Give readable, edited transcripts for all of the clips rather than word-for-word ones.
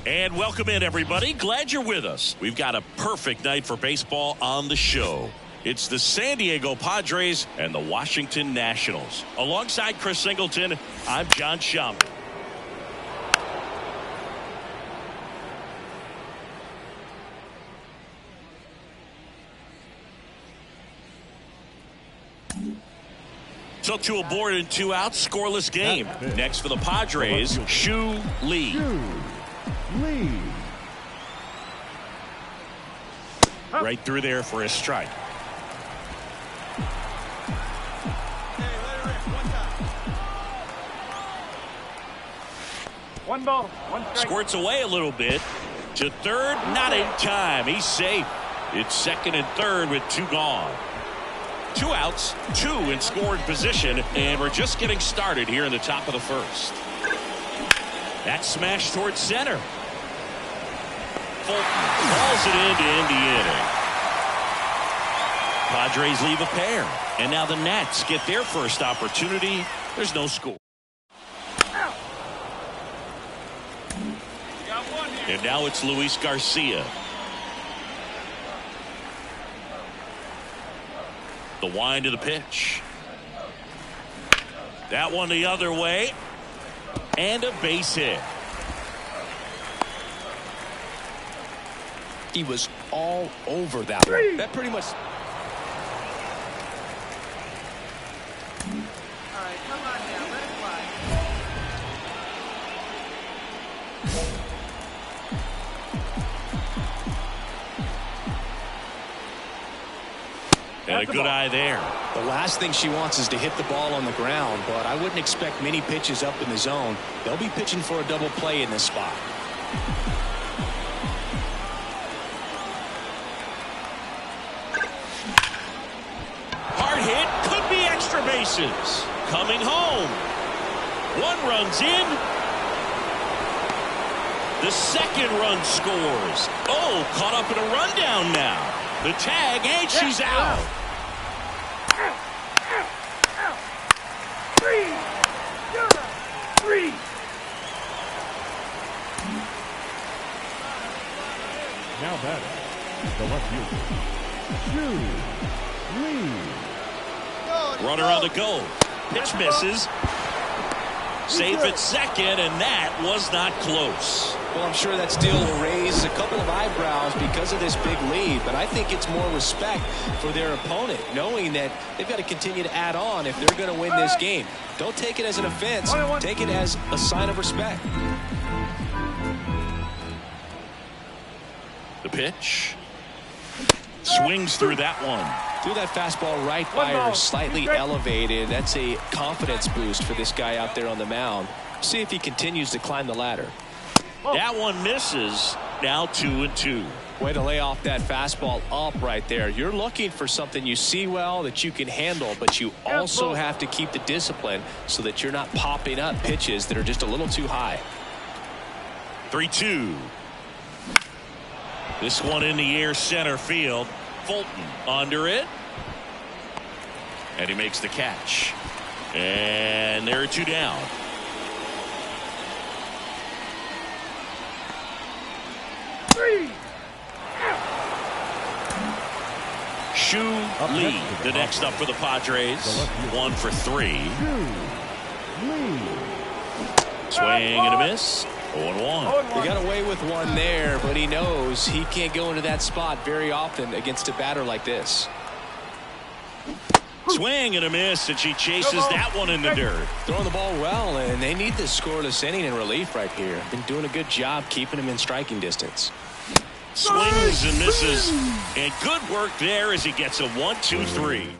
And welcome in, everybody. Glad you're with us. We've got a perfect night for baseball on the show. It's the San Diego Padres and the Washington Nationals. Alongside Chris Singleton, I'm John Schaum. So 2 aboard and 2 out, scoreless game. Next for the Padres, Shu Lee. Right through there for a strike. One ball, one strike. Squirts away a little bit to third, not in time. He's safe. It's second and third with 2 gone. 2 outs, 2 in scoring position, and we're just getting started here in the top of the first. That smash towards center. Fulton calls it in to end the inning. Padres leave a pair, and now the Nats get their first opportunity. There's no score. And now it's Luis Garcia. The wind to the pitch. That one the other way. And a base hit. He was all over that one. That pretty much. All right, come on now, let it fly. And a good eye there. The last thing she wants is to hit the ball on the ground, but I wouldn't expect many pitches up in the zone. They'll be pitching for a double play in this spot. Hard hit, could be extra bases. Coming home. 1 run's in. The second run scores. Oh, caught up in a rundown now. The tag, and she's out. Three. Now batting, the left fielder, Shu Lee. Runner on the go. Pitch misses. Safe at second, and that was not close. Well, I'm sure that still will raise a couple of eyebrows because of this big lead, but I think it's more respect for their opponent, knowing that they've got to continue to add on if they're going to win this game. Don't take it as an offense. Take it as a sign of respect. The pitch. Swings through that one. Threw that fastball right by her, slightly elevated. That's a confidence boost for this guy out there on the mound. See if he continues to climb the ladder. That one misses. Now 2-2. Way to lay off that fastball up right there. You're looking for something you see well that you can handle, but you also have to keep the discipline so that you're not popping up pitches that are just a little too high. 3-2. This one in the air, center field. Fulton under it. And he makes the catch. And there are 2 down. Shu Lee, the next up for the Padres. 1 for 3. Swing and a miss. 0-1. He got away with one there, but he knows he can't go into that spot very often against a batter like this. Swing and a miss, and she chases that one in the dirt. Throwing the ball well, and they need this scoreless inning in relief right here. Been doing a good job keeping him in striking distance. Swings and misses, and good work there as he gets a 1-2-3.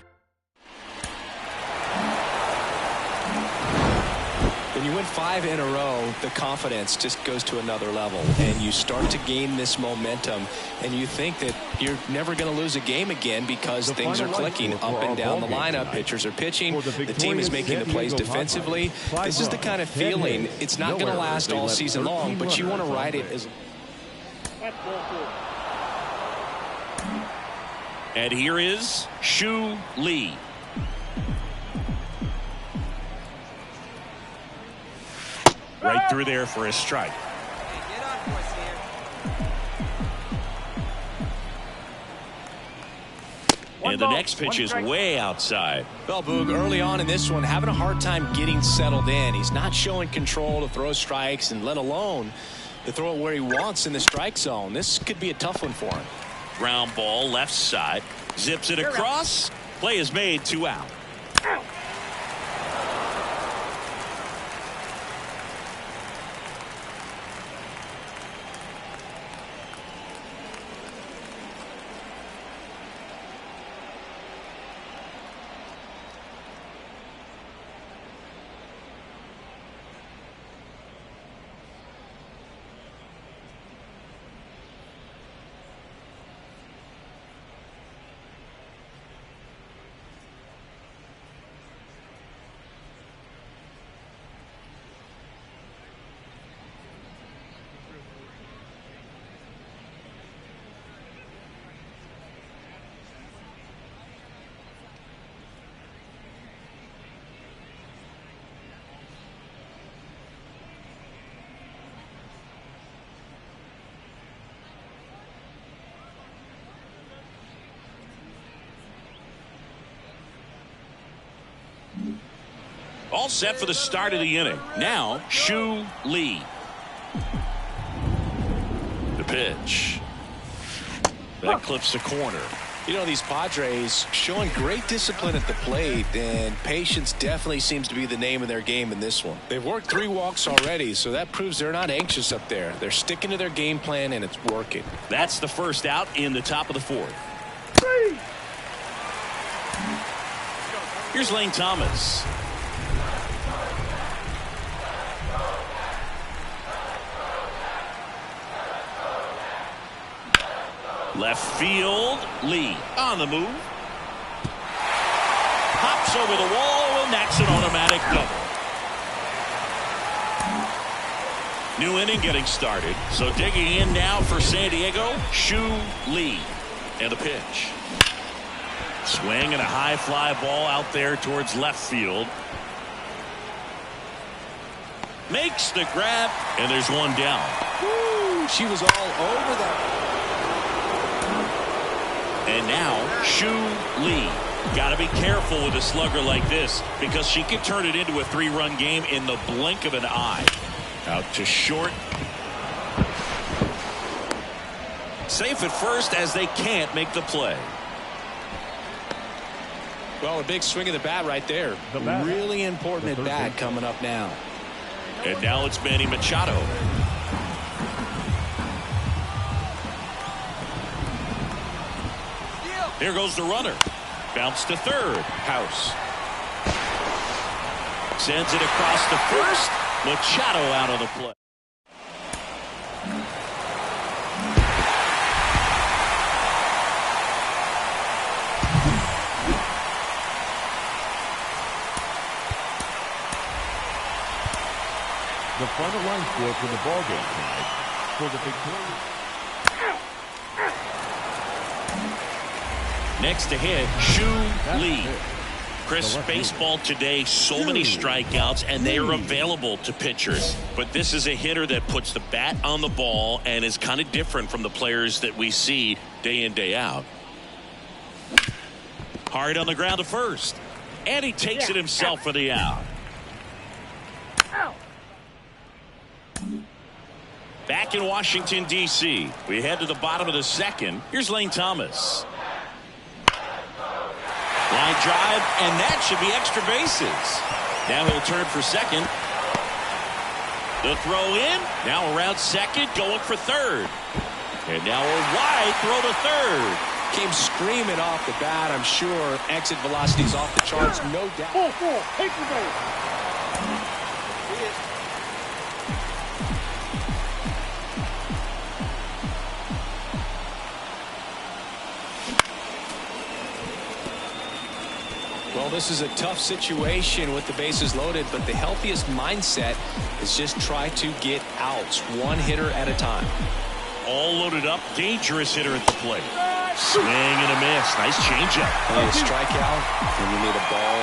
When you win 5 in a row, the confidence just goes to another level, and you start to gain this momentum, and you think that you're never going to lose a game again because things are clicking up and down the lineup. Pitchers are pitching. The team is making the plays defensively. This is the kind of feeling. It's not going to last all season long, but you want to ride it as. And here is Shu Lee. Right through there for a strike. Hey, get on, boys. And the next pitch is way outside. Well, Boog, early on in this one, having a hard time getting settled in. He's not showing control to throw strikes, and let alone to throw it where he wants in the strike zone. This could be a tough one for him. Ground ball left side. Zips it across. Play is made, 2 out. All set for the start of the inning. Now, Shu Lee. The pitch. That clips the corner. You know, these Padres showing great discipline at the plate, and patience definitely seems to be the name of their game in this one. They've worked 3 walks already, so that proves they're not anxious up there. They're sticking to their game plan, and it's working. That's the first out in the top of the 4th. Here's Lane Thomas. Left field, Lee on the move. Hops over the wall, and that's an automatic double. New inning getting started. So digging in now for San Diego, Shu Lee. And the pitch. Swing and a high fly ball out there towards left field. Makes the grab, and there's one down. Woo, she was all over that. And now, Shu Lee. Got to be careful with a slugger like this because she can turn it into a 3-run game in the blink of an eye. Out to short. Safe at first as they can't make the play. Well, a big swing of the bat right there. Really important at bat coming up now. And now it's Manny Machado. Here goes the runner. Bounce to third. House. Sends it across to first. Machado out of the play. The final line score for the ballgame tonight for the victorious. Next to hit, Shu Lee. Chris, baseball today, so many strikeouts, and they are available to pitchers. But this is a hitter that puts the bat on the ball and is kind of different from the players that we see day in, day out. Hard on the ground to first. And he takes it himself for the out. Back in Washington, D.C., we head to the bottom of the 2nd. Here's Lane Thomas. Line drive, and that should be extra bases. Now he'll turn for second. The throw in. Now around second, going for third. And now a wide throw to third. Came screaming off the bat. I'm sure exit velocity's off the charts, no doubt. Take the base. Well, this is a tough situation with the bases loaded, but the healthiest mindset is just try to get outs, one hitter at a time. All loaded up, dangerous hitter at the plate. Swing and a miss. Nice changeup. You need a strikeout, and you need a ball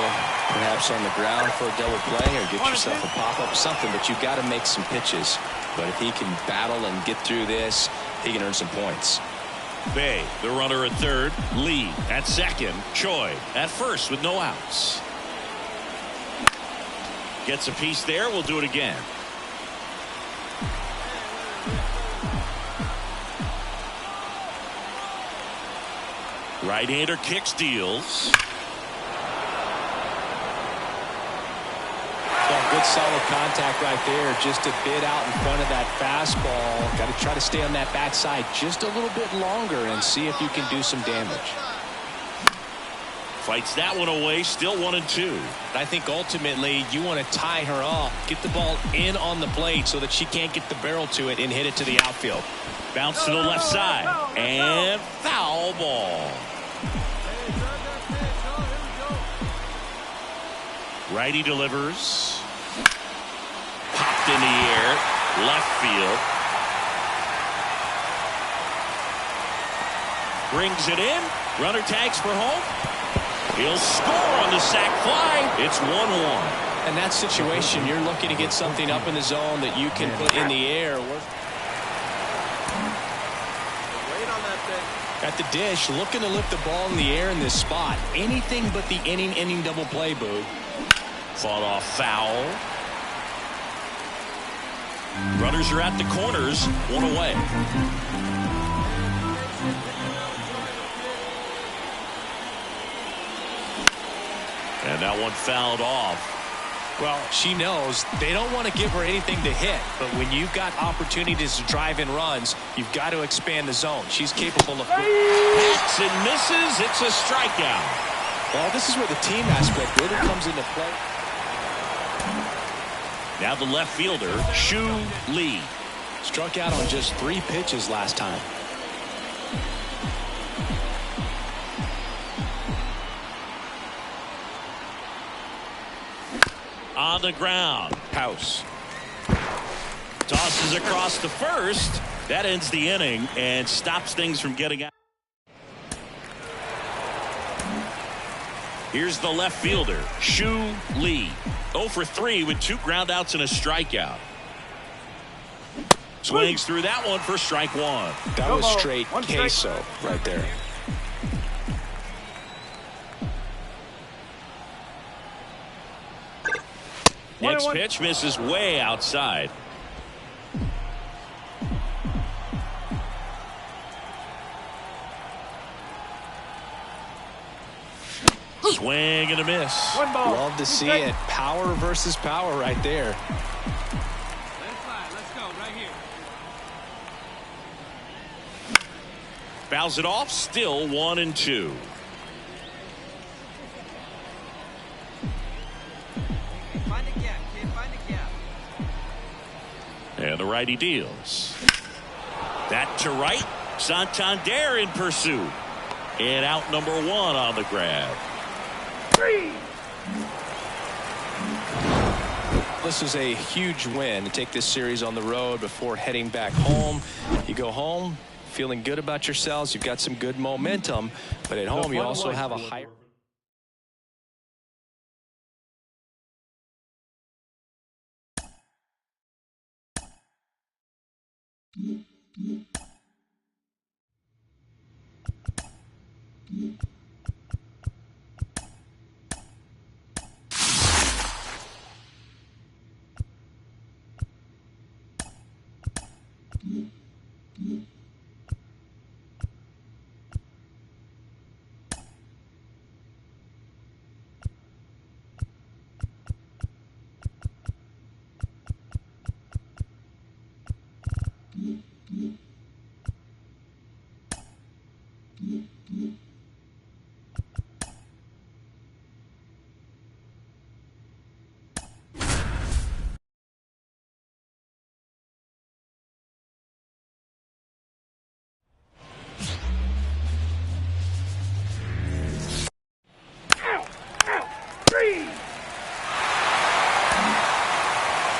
perhaps on the ground for a double play, or get yourself a pop-up or something, but you've got to make some pitches. But if he can battle and get through this, he can earn some points. Bay, the runner at third. Lee at second. Choi at first with no outs. Gets a piece there. We'll do it again. Right-hander kicks, deals. Good solid contact right there. Just a bit out in front of that fastball. Got to try to stay on that backside just a little bit longer and see if you can do some damage. Fights that one away. Still 1-2. I think ultimately you want to tie her up, get the ball in on the plate so that she can't get the barrel to it and hit it to the outfield. Bounce to the left side. And foul ball. Righty delivers. Popped in the air. Left field. Brings it in. Runner tags for home. He'll score on the sac fly. It's 1-1. In that situation, you're looking to get something up in the zone that you can put in the air. Wait on that thing. At the dish, looking to lift the ball in the air in this spot. Anything but the inning double play, Boog. Fought off foul. Runners are at the corners. One away. And that one fouled off. Well, she knows they don't want to give her anything to hit, but when you've got opportunities to drive in runs, you've got to expand the zone. She's capable of. Hits and misses. It's a strikeout. Well, this is where the team aspect really comes into play. Now the left fielder, Shu Lee. Struck out on just 3 pitches last time. On the ground. House. Tosses across the first. That ends the inning and stops things from getting out. Here's the left fielder, Shu Lee. 0 for 3 with 2 groundouts and a strikeout. Swings through that one for strike 1. That was straight queso right there. Next pitch misses way outside. Swing and a miss. Love to see it. Power versus power right there. Let's go right here. Fouls it off. Still 1-2. Find a gap, kid. Find a gap. And the righty deals. That to right. Santander in pursuit. And out number 1 on the grab. This is a huge win to take this series on the road before heading back home. You go home feeling good about yourselves. You've got some good momentum, but at home you also have a higher.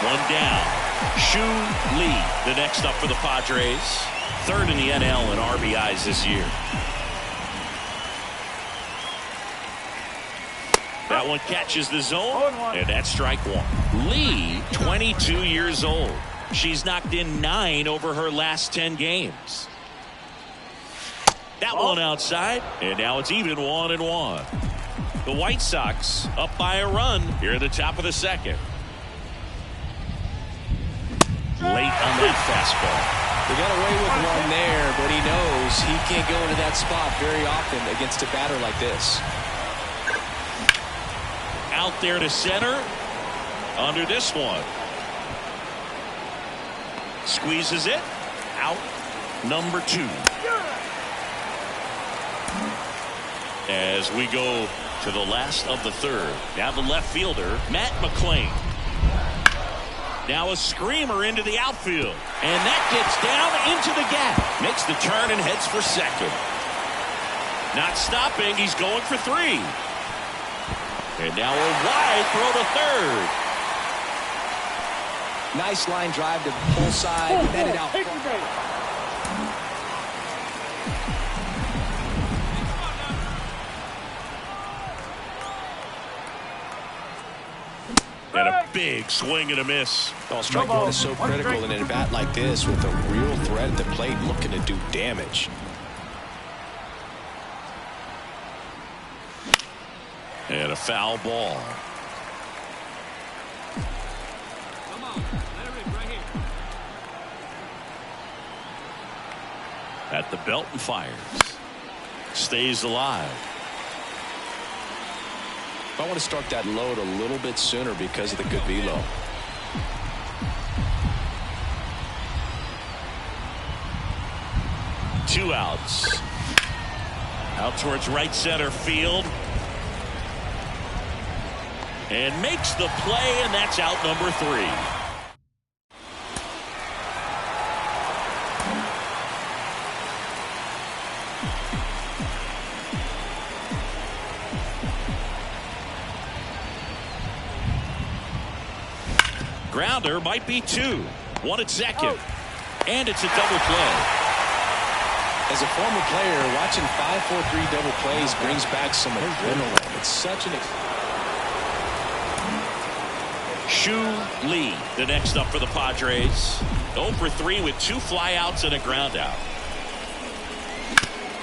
One down. Shu Lee, the next up for the Padres. 3rd in the NL in RBIs this year. That one catches the zone, and that's strike 1. Lee, 22 years old. She's knocked in 9 over her last 10 games. That one outside, and now it's even 1-1. The White Sox up by a run here at the top of the second. Late on that fastball. He got away with one there, but he knows he can't go into that spot very often against a batter like this. Out there to center. Under this one. Squeezes it. Out. Number 2. As we go to the last of the third. Now the left fielder, Matt McClain. Now a screamer into the outfield. And that gets down into the gap. Makes the turn and heads for second. Not stopping. He's going for 3. And now a wide throw to third. Nice line drive to pull side. Netted out. And a big swing and a miss. Strike one is so critical in a bat like this with a real threat at the plate looking to do damage. And a foul ball. Come on, let her in right here. At the belt and fires. Stays alive. I want to start that load a little bit sooner because of the good velo. Two outs. Out towards right center field. And makes the play, and that's out number 3. Grounder might be 2. 1 at second. And it's a double play. As a former player, watching 5-4-3 double plays brings back some adrenaline. It's such an Shu Lee, the next up for the Padres. 0 for 3 with 2 flyouts and a ground out.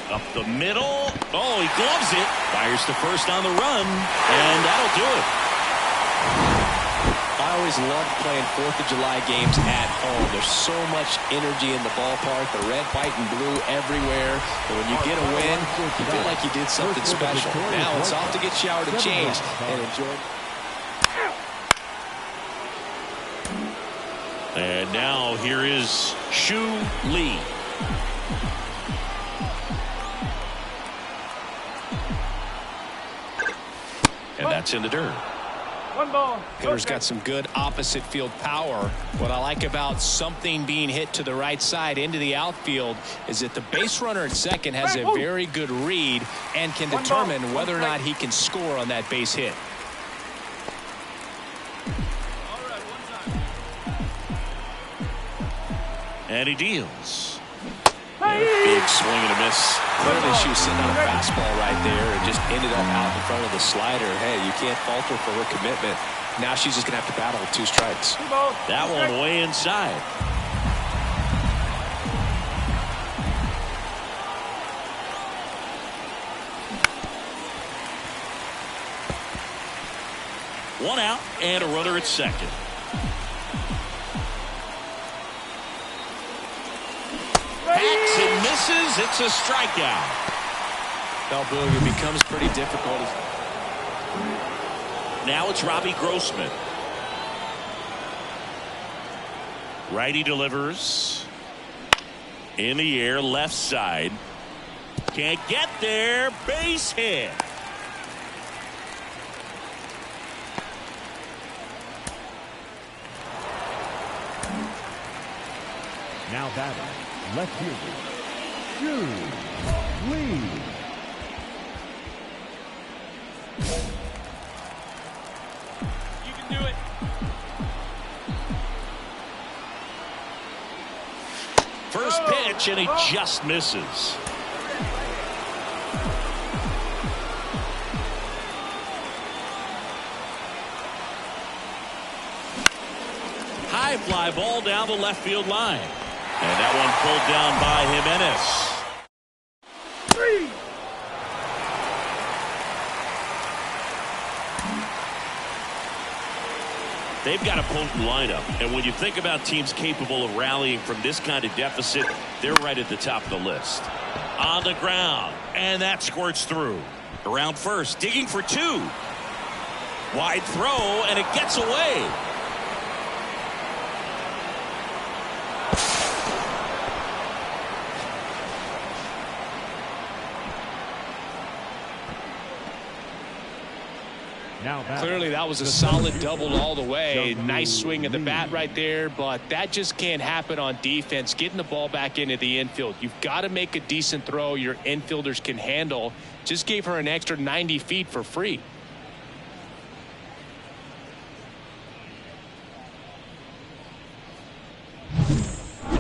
Up the middle. Oh, he gloves it. Fires to first on the run. And that'll do it. I always loved playing 4th of July games at home. There's so much energy in the ballpark, the red, white, and blue everywhere. And when you get a win, you feel like you did something special. Now it's off to get showered and changed and enjoy. And now here is Shu Lee. And that's in the dirt. Hitter's got some good opposite field power. What I like about something being hit to the right side into the outfield is that the base runner at second has a very good read and can determine whether or not he can score on that base hit. And he deals. And a big swing and a miss. Clearly she was sitting on a fastball right there and just ended up out in front of the slider. Hey, you can't falter for her commitment. Now she's just going to have to battle with 2 strikes. That one way inside. One out and a runner at second. Hacks and misses. It's a strikeout. Well, Boog, it becomes pretty difficult. Now it's Robbie Grossman. Righty delivers. In the air, left side. Can't get there. Base hit. Now batting, left fielder, Shu Lee. You can do it. First pitch, and he just misses. High fly ball down the left field line. And that one pulled down by Jimenez. They've got a potent lineup, and when you think about teams capable of rallying from this kind of deficit, they're right at the top of the list. On the ground, and that squirts through. Around first, digging for two. Wide throw, and it gets away. Clearly that was a solid double all the way. Nice swing of the bat right there, but that just can't happen on defense. Getting the ball back into the infield. You've got to make a decent throw your infielders can handle. Just gave her an extra 90 feet for free.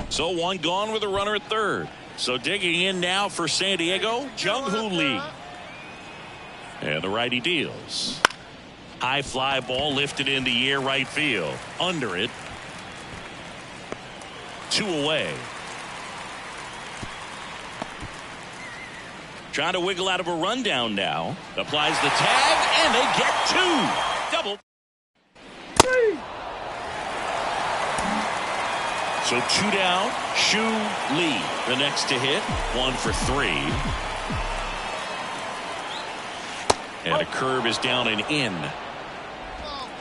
So one gone with a runner at third. So digging in now for San Diego, Jung-Hoo Lee. And the righty deals. High fly ball lifted in the air right field. Under it. 2 away. Trying to wiggle out of a rundown now. Applies the tag, and they get 2. Double. So 2 down. Shu Lee, the next to hit. 1 for 3. And a curve is down and in.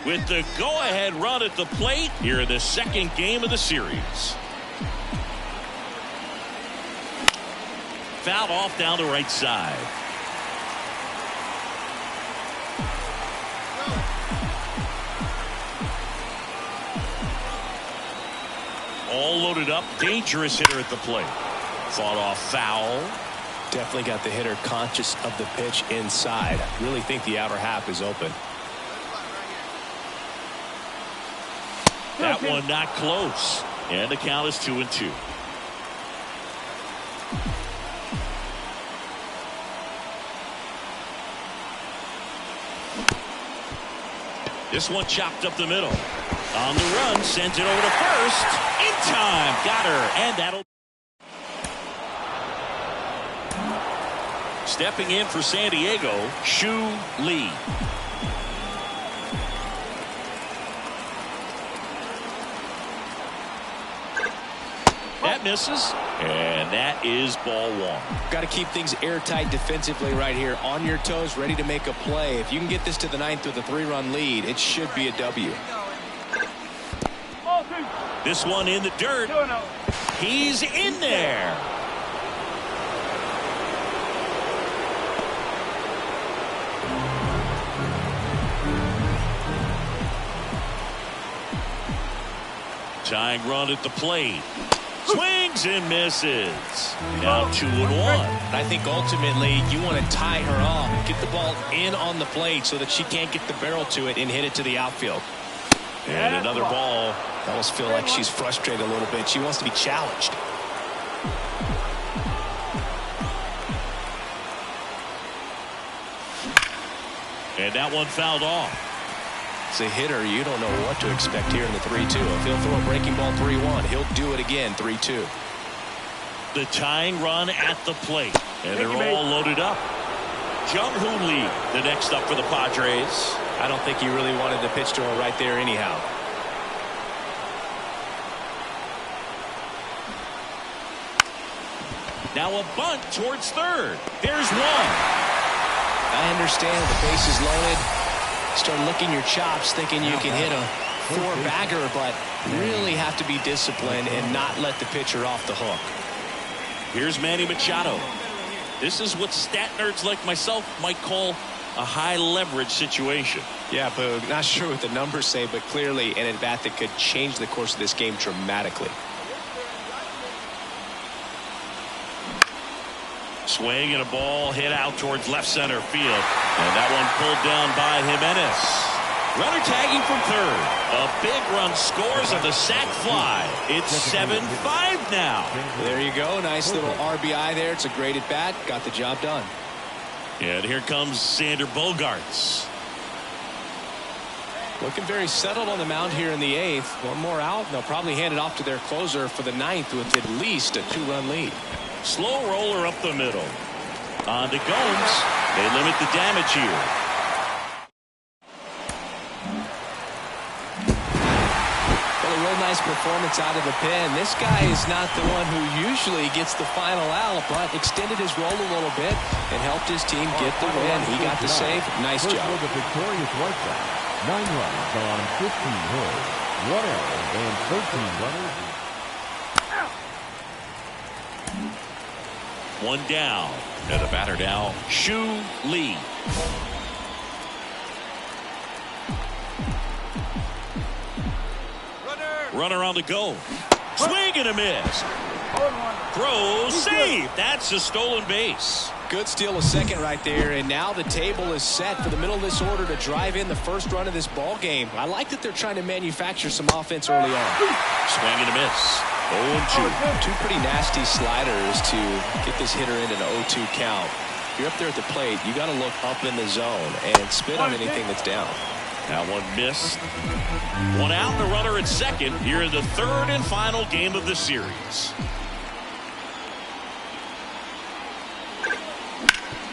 With the go-ahead run at the plate here in the second game of the series. Fouled off down the right side. All loaded up. Dangerous hitter at the plate. Fought off foul. Definitely got the hitter conscious of the pitch inside. Really think the outer half is open. That one not close. And the count is 2-2. This one chopped up the middle. On the run, sends it over to first. In time. Got her. And that'll. Stepping in for San Diego, Shu Lee. That misses, and that is ball 1. Got to keep things airtight defensively right here. On your toes, ready to make a play. If you can get this to the 9th with a 3-run lead, it should be a W. This one in the dirt. He's in there. Tying run at the plate. Swings and misses. Now 2-1. I think ultimately you want to tie her off. Get the ball in on the plate so that she can't get the barrel to it and hit it to the outfield. And another ball. I almost feel like she's frustrated a little bit. She wants to be challenged. And that one fouled off. As a hitter, you don't know what to expect here in the 3-2. If he'll throw a breaking ball 3-1, he'll do it again 3-2. The tying run at the plate. And they're all loaded up. Jung-Hoo Lee, the next up for the Padres. I don't think he really wanted to pitch to her right there anyhow. Now a bunt towards third. There's one. I understand the base is loaded. Start licking your chops thinking you can hit a 4-bagger, but really have to be disciplined and not let the pitcher off the hook. Here's Manny Machado. This is what stat nerds like myself might call a high leverage situation. Yeah, Boog, not sure what the numbers say, but clearly an at-bat that could change the course of this game dramatically. Swing and a ball hit out towards left center field. And that one pulled down by Jimenez. Runner tagging from third. A big run scores on the sac fly. It's 7-5 now. There you go. Nice little RBI there. It's a great at bat. Got the job done. And here comes Sander Bogaerts. Looking very settled on the mound here in the 8th. One more out, and they'll probably hand it off to their closer for the 9th with at least a 2-run lead. Slow roller up the middle. On to Gomes. They limit the damage here. real nice performance out of the pen. This guy is not the one who usually gets the final out, but extended his role a little bit and helped his team get the win. He got the save. Nice job. For the victorious White Sox, 9 runs on 15 hits, 1 error, and 13 runners. One down. And the batter now, Shu Lee. Runner on the go. Swing and a miss. Throw, save. That's a stolen base. Good steal of second right there, and now the table is set for the middle of this order to drive in the first run of this ball game. I like that they're trying to manufacture some offense early on. Swing and a miss. 0-2. Two pretty nasty sliders to get this hitter into an 0-2 count. If you're up there at the plate, you got to look up in the zone and spit on anything that's down. That one missed. One out, the runner at second here in the third and final game of the series.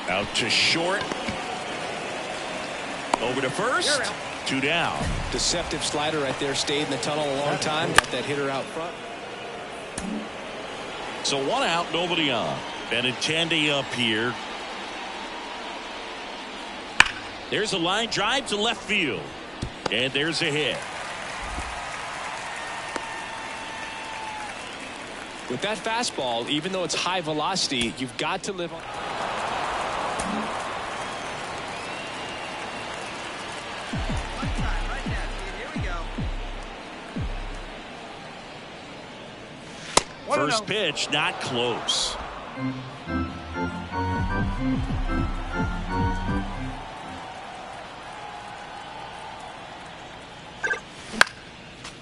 Out to short. Over to first. 2 down. Deceptive slider right there. Stayed in the tunnel a long time. Got that hitter out front. So 1 out, nobody on. Benintendi up here. There's a line drive to left field. And there's a hit. With that fastball, even though it's high velocity, you've got to live on. First pitch, not close.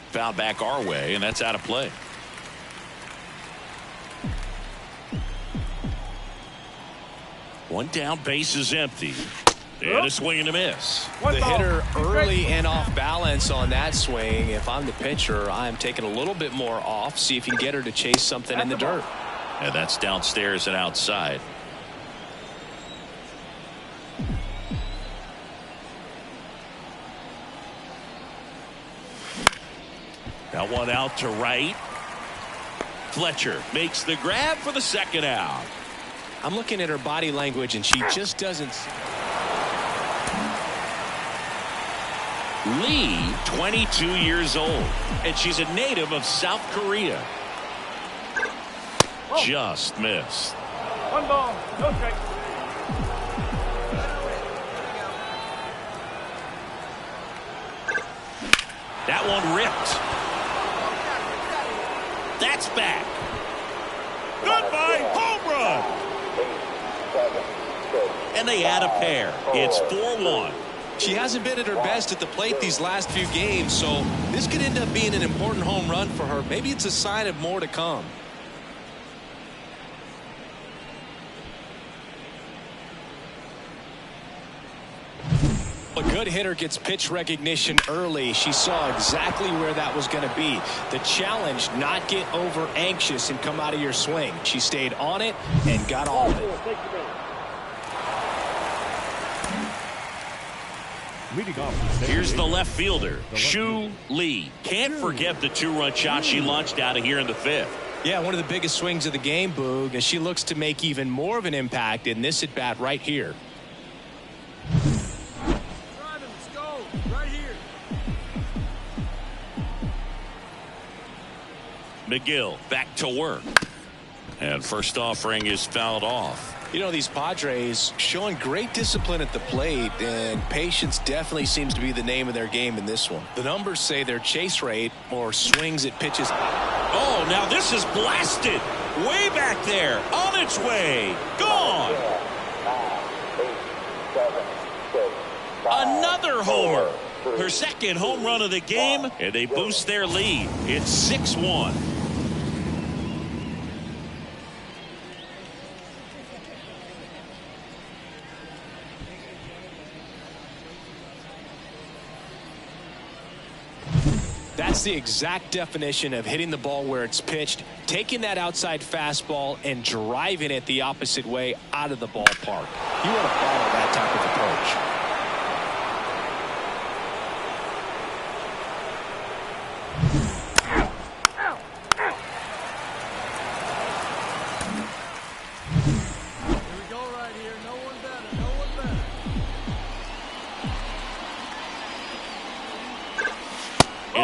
Foul back our way, and that's out of play. One down, base is empty. And a swing and a miss. The hitter early and off balance on that swing. If I'm the pitcher, I'm taking a little bit more off. See if you can get her to chase something in the dirt. And that's downstairs and outside. Now one out to right. Fletcher makes the grab for the second out. I'm looking at her body language, and she just doesn't. Lee, 22 years old, and she's a native of South Korea. Just missed. 1 ball, no strike. That one ripped. That's back. Goodbye, home run. And they add a pair. It's 4-1. She hasn't been at her best at the plate these last few games, so this could end up being an important home run for her. Maybe it's a sign of more to come. A good hitter gets pitch recognition early. She saw exactly where that was going to be. The challenge, not get over anxious and come out of your swing. She stayed on it and got all of it. Here's the left fielder, Shu Lee. Can't forget the 2-run shot she launched out of here in the 5th. Yeah, one of the biggest swings of the game, Boog, and she looks to make even more of an impact in this at-bat right here. Let's go. Right here. McGill back to work. And first offering is fouled off. You know, these Padres showing great discipline at the plate, and patience definitely seems to be the name of their game in this one. The numbers say their chase rate or swings at pitches. Oh, now this is blasted. Way back there. On its way. Gone. Another homer. Her second home run of the game, and they boost their lead. It's 6-1. That's the exact definition of hitting the ball where it's pitched, taking that outside fastball and driving it the opposite way out of the ballpark. You want to follow that type of approach.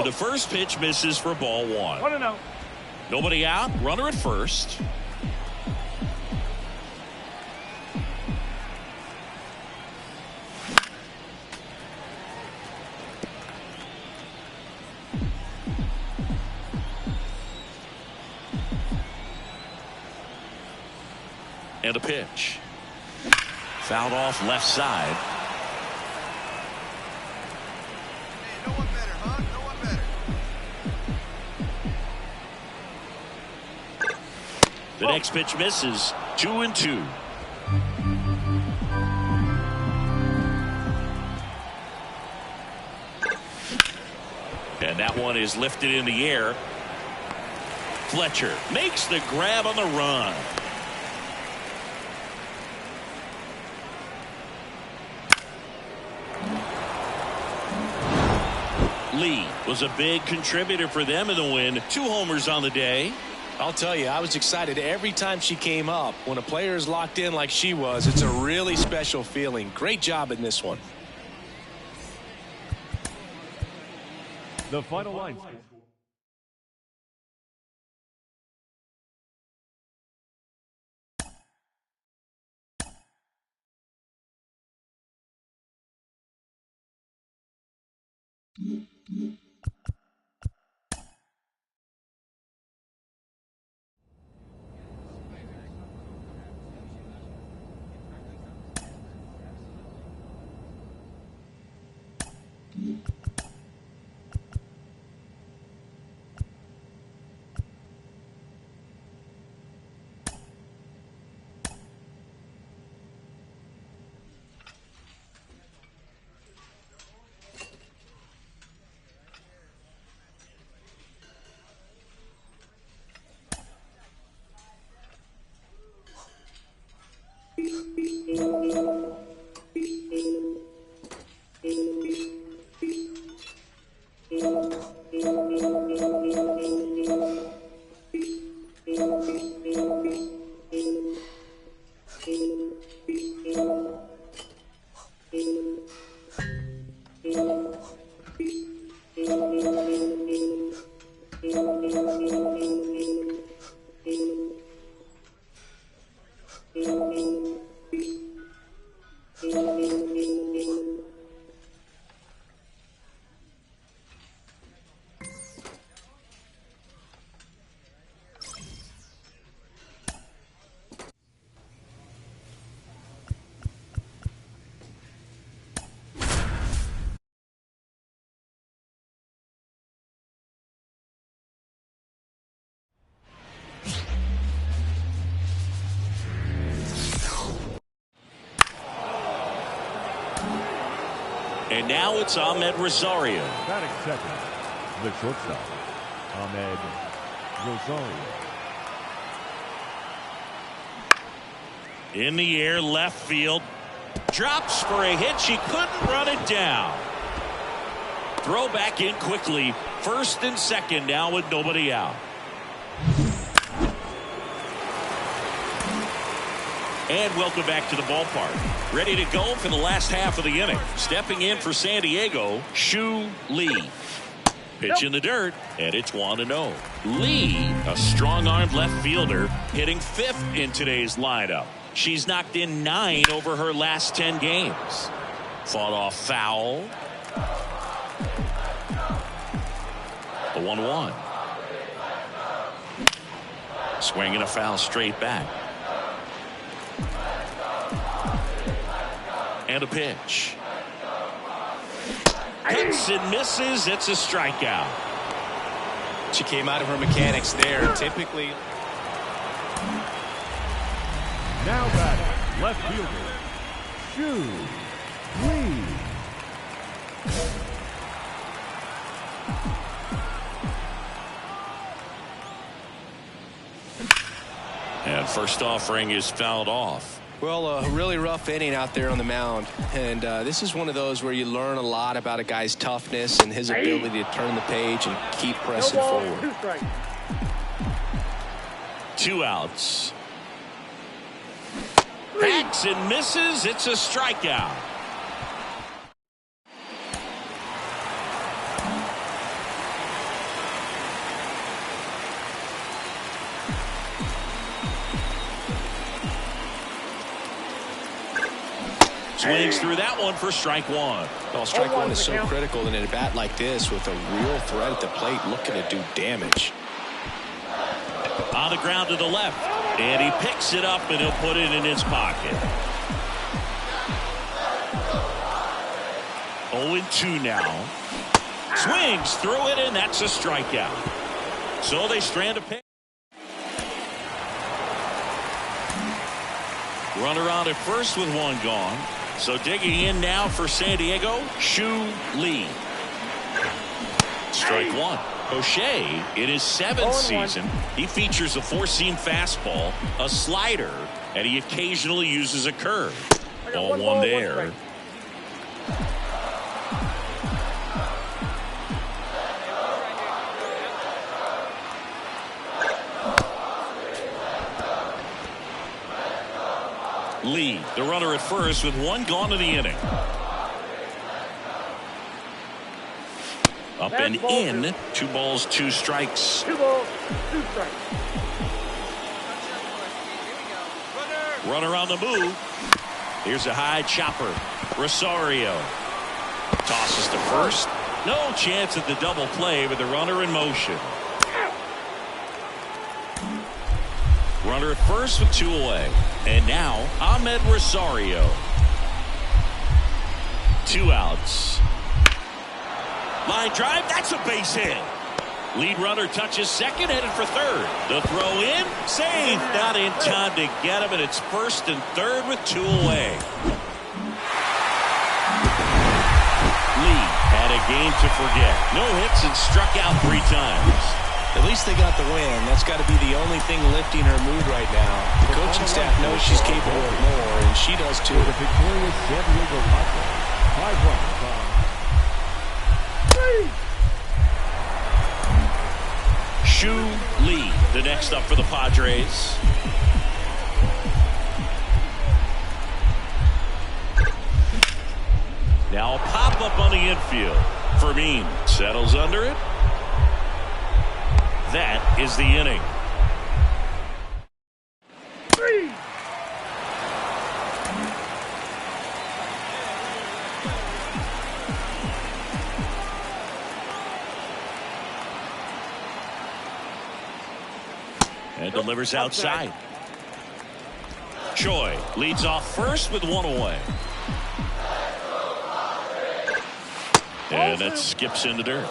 And the first pitch misses for ball one. 1-0. Nobody out. Runner at first. And a pitch. Fouled off left side. Hey, no one better, huh? No one better. The next pitch misses. 2-2. And that one is lifted in the air. Fletcher makes the grab on the run. Lee was a big contributor for them in the win. 2 homers on the day. I'll tell you, I was excited every time she came up. When a player is locked in like she was, it's a really special feeling. Great job in this one. The final line. And now it's Ahmed Rosario. Batting second, the shortstop, Ahmed Rosario. In the air, left field. Drops for a hit. She couldn't run it down. Throw back in quickly. First and second now with nobody out. And welcome back to the ballpark. Ready to go for the last half of the inning. Stepping in for San Diego, Shu Lee. Pitch in the dirt, and it's 1-0. Lee, a strong-armed left fielder, hitting 5th in today's lineup. She's knocked in 9 over her last 10 games. Fought off foul. The 1-1. Swinging a foul straight back. And a pitch. Hits and misses. It's a strikeout. She came out of her mechanics there. Typically. Now batting, left fielder, Shu Lee. And first offering is fouled off. Well, a really rough inning out there on the mound. And this is one of those where you learn a lot about a guy's toughness and his ability to turn the page and keep pressing forward. 2 strikes. 2 outs. Hacks and misses. It's a strikeout. Swings through that one for strike one. Well, strike one is so critical in a bat like this with a real threat at the plate looking to do damage. On the ground to the left, and he picks it up and he'll put it in his pocket. 0-2 now. Swings through it, and that's a strikeout. So they strand a pitch. Runner on at first with one gone. So digging in now for San Diego, Shu Lee. Strike one. O'Shea, in his 7th season, he features a four-seam fastball, a slider, and he occasionally uses a curve. Ball one there. Lee, the runner at first with one gone in the inning. Up and in. 2 balls, 2 strikes. 2 balls, 2 strikes. Runner on the move. Here's a high chopper. Rosario tosses to first. No chance at the double play with the runner in motion. Runner at first with 2 away. And now Ahmed Rosario. 2 outs. Line drive, that's a base hit. Lead runner touches second, headed for third. The throw in, safe. Not in time to get him, and it's first and third with 2 away. Lee had a game to forget. No hits and struck out 3 times. At least they got the win. That's got to be the only thing lifting her mood right now. The coaching staff knows she's capable of more, and she does too. The victorious San Diego Padres. 5 runs on. Shu Lee, the next up for the Padres. Now a pop-up on the infield. Fermin settles under it. That is the inning. 3. And delivers outside. Choi leads off first with 1 away. And that skips into dirt.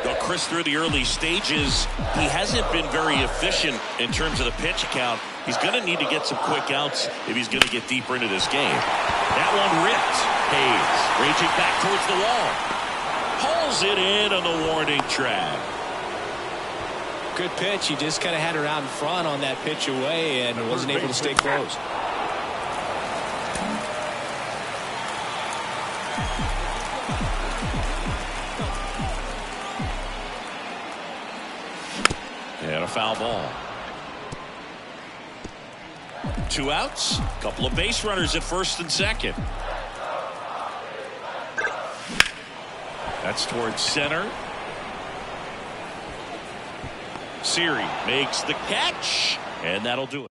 Well, Chris, through the early stages, he hasn't been very efficient in terms of the pitch count. He's going to need to get some quick outs if he's going to get deeper into this game. That one ripped. Hayes reaching back towards the wall. Hauls it in on the warning track. Good pitch. He just kind of had her out in front on that pitch away and wasn't able to stay close. And a foul ball. 2 outs. A couple of base runners at first and second. That's towards center. Siri makes the catch, and that'll do it.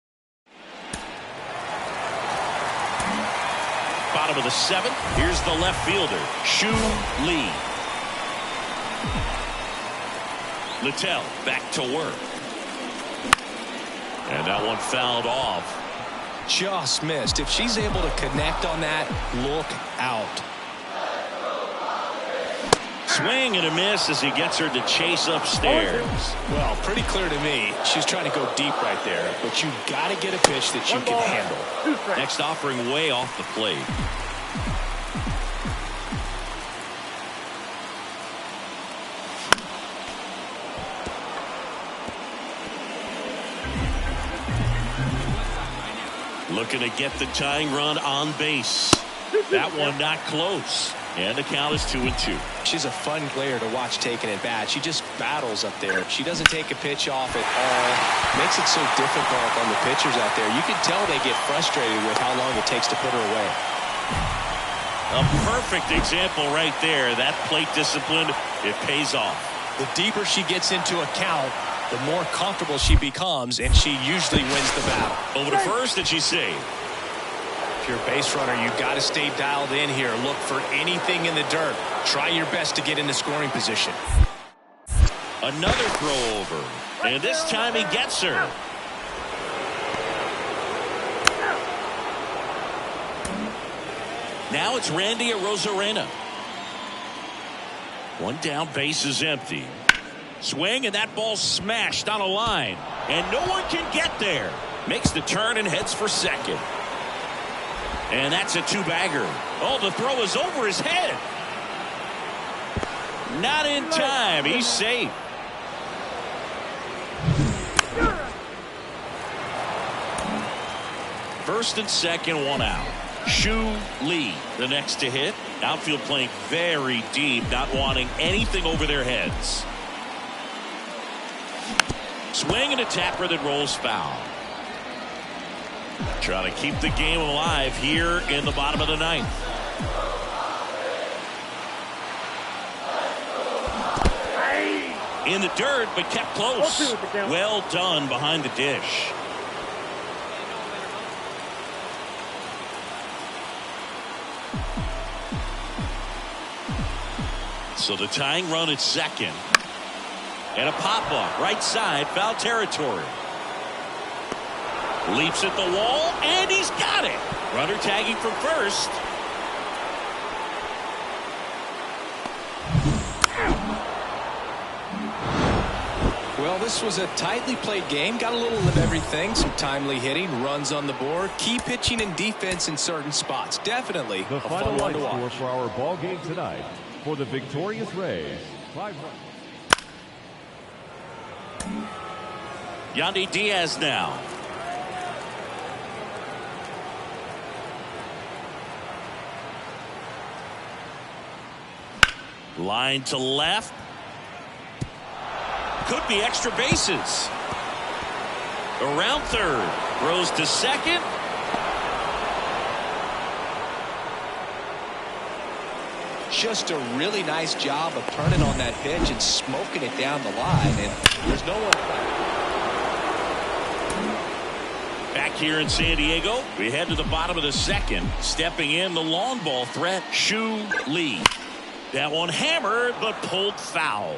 Bottom of the 7th. Here's the left fielder, Shu Lee. Littell back to work. And that one fouled off. Just missed. If she's able to connect on that, look out. Swing and a miss as he gets her to chase upstairs. Well, pretty clear to me. She's trying to go deep right there, but you got to get a pitch that you can handle. Next offering way off the plate. Looking to get the tying run on base. That one not close. And the count is 2-2. She's a fun player to watch taking at bat. She just battles up there. She doesn't take a pitch off at all. Makes it so difficult on the pitchers out there. You can tell they get frustrated with how long it takes to put her away. A perfect example right there. That plate discipline, it pays off. The deeper she gets into a count, the more comfortable she becomes, and she usually wins the battle. Over to first, and she's safe. If you're a base runner, you've got to stay dialed in here. Look for anything in the dirt. Try your best to get into scoring position. Another throw over. And this time he gets her. Now it's Randy Arozarena. One down, base is empty. Swing, and that ball smashed on a line. And no one can get there. Makes the turn and heads for second. And that's a two-bagger. Oh, the throw is over his head. Not in time. He's safe. First and second, one out. Shu Lee, the next to hit. Outfield playing very deep, not wanting anything over their heads. Swing and a tapper that rolls foul. Trying to keep the game alive here in the bottom of the ninth. In the dirt, but kept close. Well done behind the dish. So the tying run at second. And a pop-up right side, foul territory. Leaps at the wall, and he's got it. Runner tagging from first. Well, this was a tightly played game. Got a little of everything. Some timely hitting, runs on the board, key pitching and defense in certain spots. Definitely the a final fun one to score watch. for our ball game tonight. For the victorious Rays, 5 runs. Yandy Diaz now. Line to left. Could be extra bases. Around third. Throws to second. Just a really nice job of turning on that pitch and smoking it down the line. And there's no one. Back here in San Diego, we head to the bottom of the second. Stepping in, the long ball threat, Shu Lee. That one hammered, but pulled foul.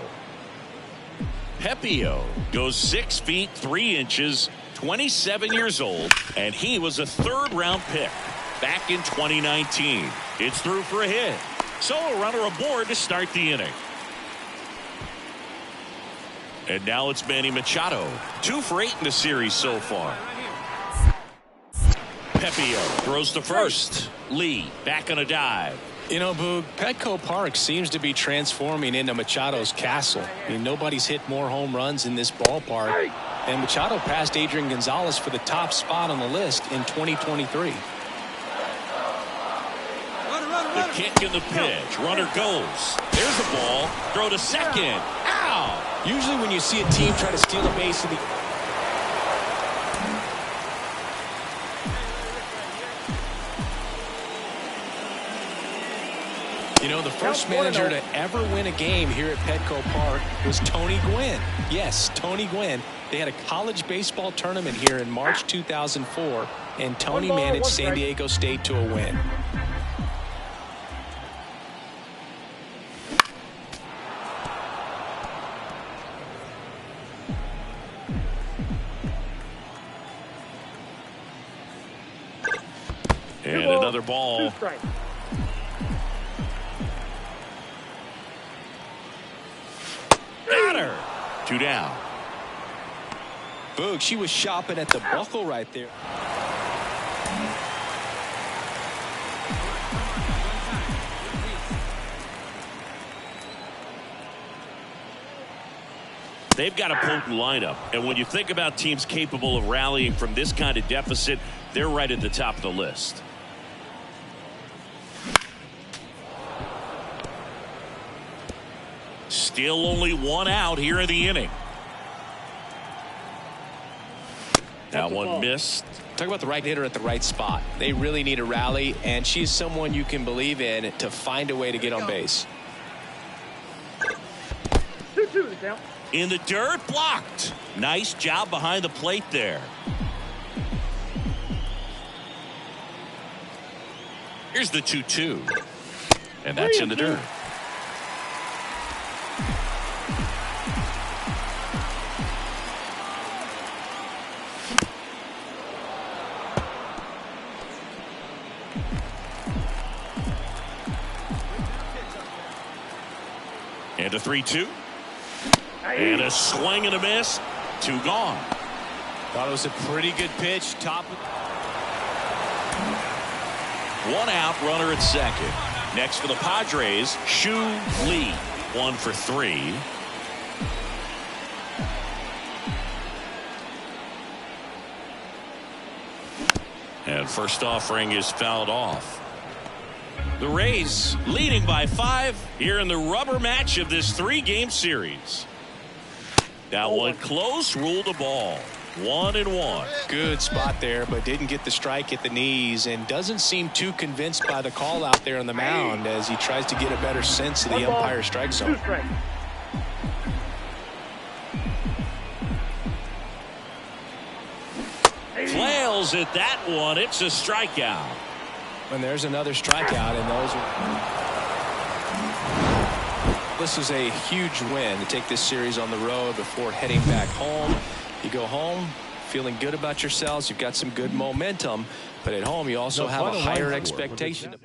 Pepio goes 6 feet 3 inches, 27 years old, and he was a third-round pick back in 2019. It's through for a hit. So a runner aboard to start the inning. And now it's Manny Machado. 2 for 8 in the series so far. Pepio throws to first. Lee back on a dive. You know, Boog, Petco Park seems to be transforming into Machado's castle. I mean, nobody's hit more home runs in this ballpark. And Machado passed Adrian Gonzalez for the top spot on the list in 2023. The kick and the pitch. Runner goes. There's a ball. Throw to second. Ow! Usually when you see a team try to steal a base in the... You know, the first manager to ever win a game here at Petco Park was Tony Gwynn. Yes, Tony Gwynn. They had a college baseball tournament here in March 2004, and Tony managed San Diego State to a win. And another ball. Got her. 2 down. Boog, she was shopping at the buckle right there. They've got a potent lineup, and when you think about teams capable of rallying from this kind of deficit, they're right at the top of the list. Still only 1 out here in the inning. That one missed. Talk about the right hitter at the right spot. They really need a rally, and she's someone you can believe in to find a way to get on base. 2-2 the count. In the dirt, blocked. Nice job behind the plate there. Here's the 2-2. And that's in the dirt. And a 3-2. And a swing and a miss. 2 gone. Thought it was a pretty good pitch. Top. 1 out, runner at second. Next for the Padres, Shu Lee. 1 for 3. And first offering is fouled off. The Rays leading by 5 here in the rubber match of this 3-game series. That one close, ruled a ball. 1-1. Good spot there, but didn't get the strike at the knees and doesn't seem too convinced by the call out there on the mound as he tries to get a better sense of the umpire strike zone. 2 strikes. Flails at that one. It's a strikeout. And there's another strikeout, and this is a huge win to take this series on the road before heading back home. You go home feeling good about yourselves. You've got some good momentum, but at home you also have a higher expectation.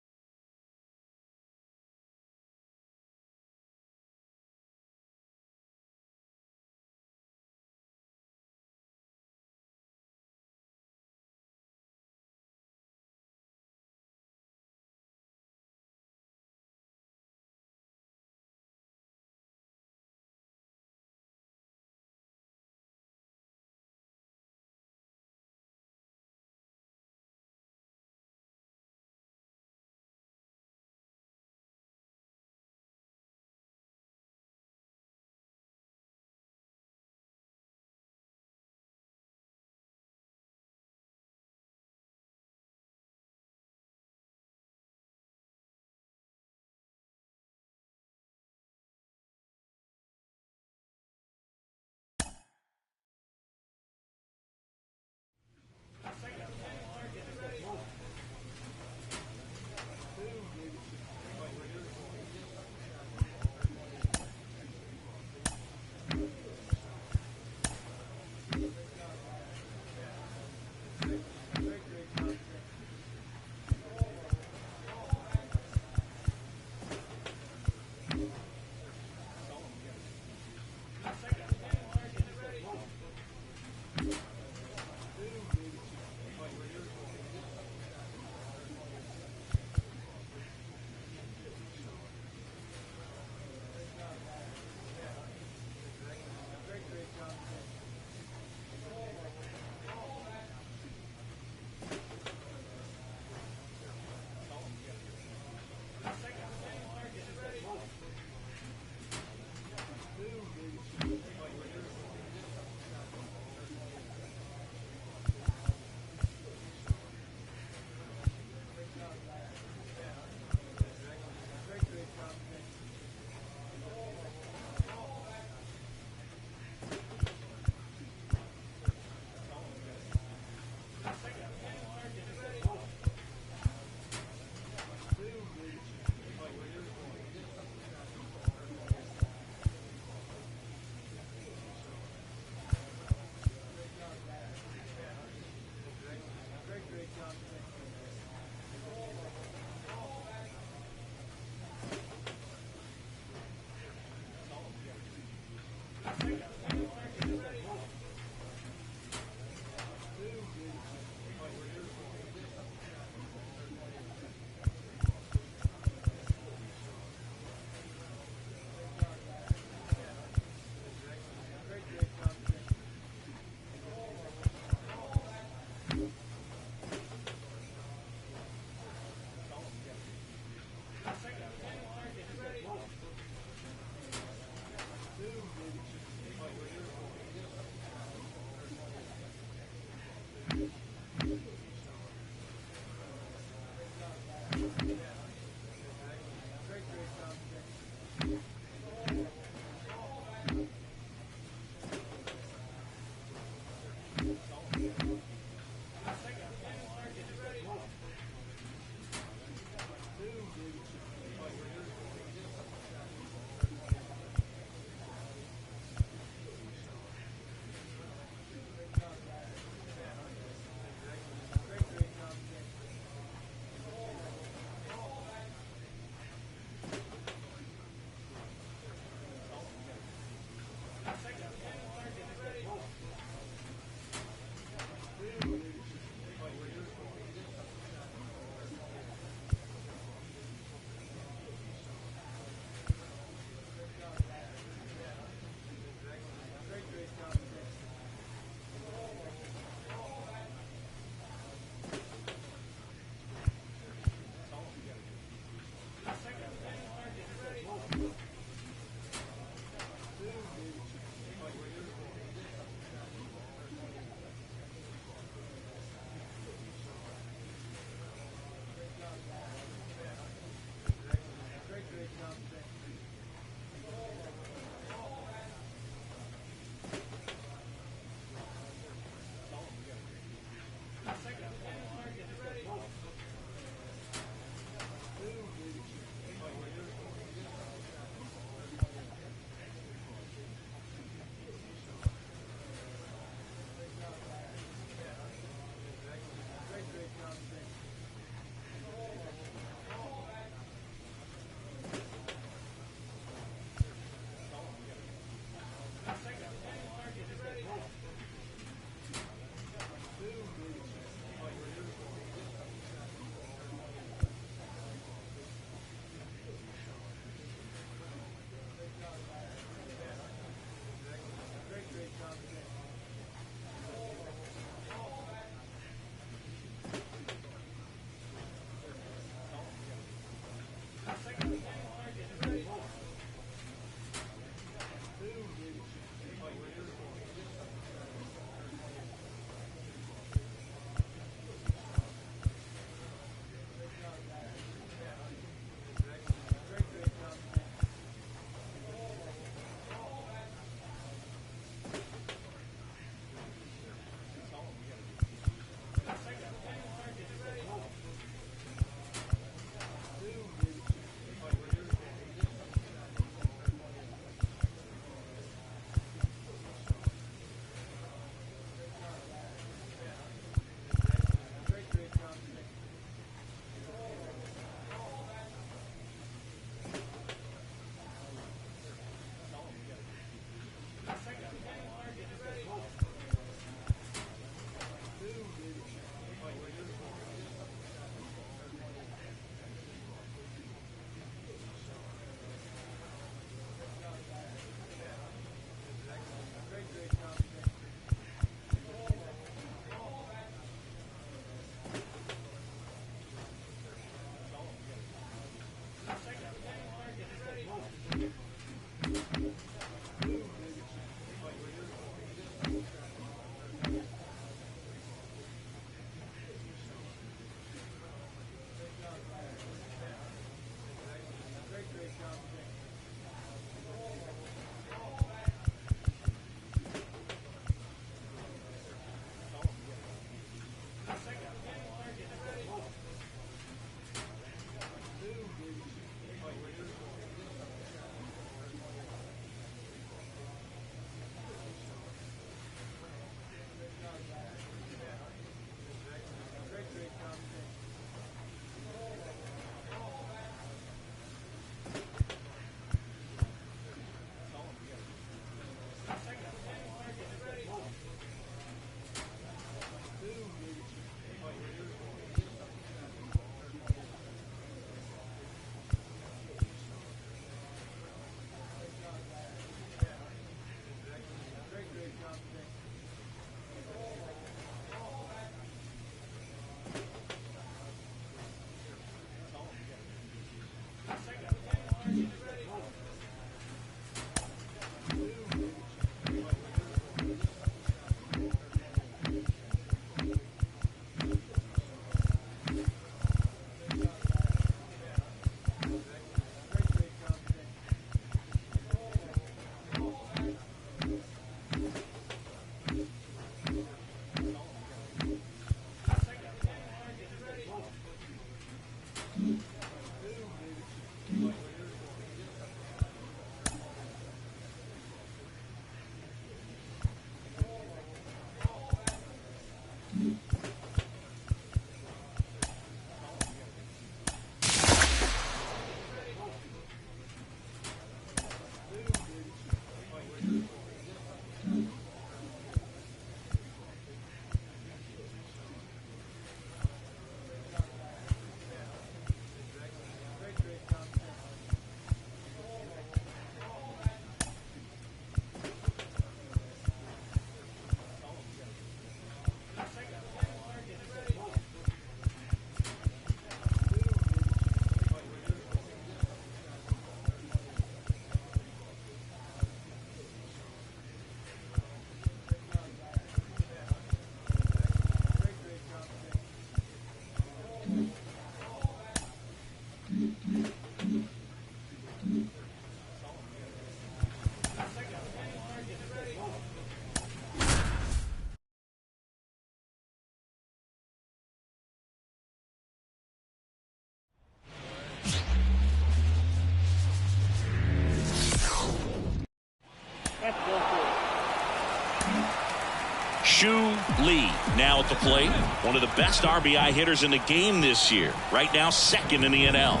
Shu Lee now at the plate. One of the best RBI hitters in the game this year. Right now, second in the NL.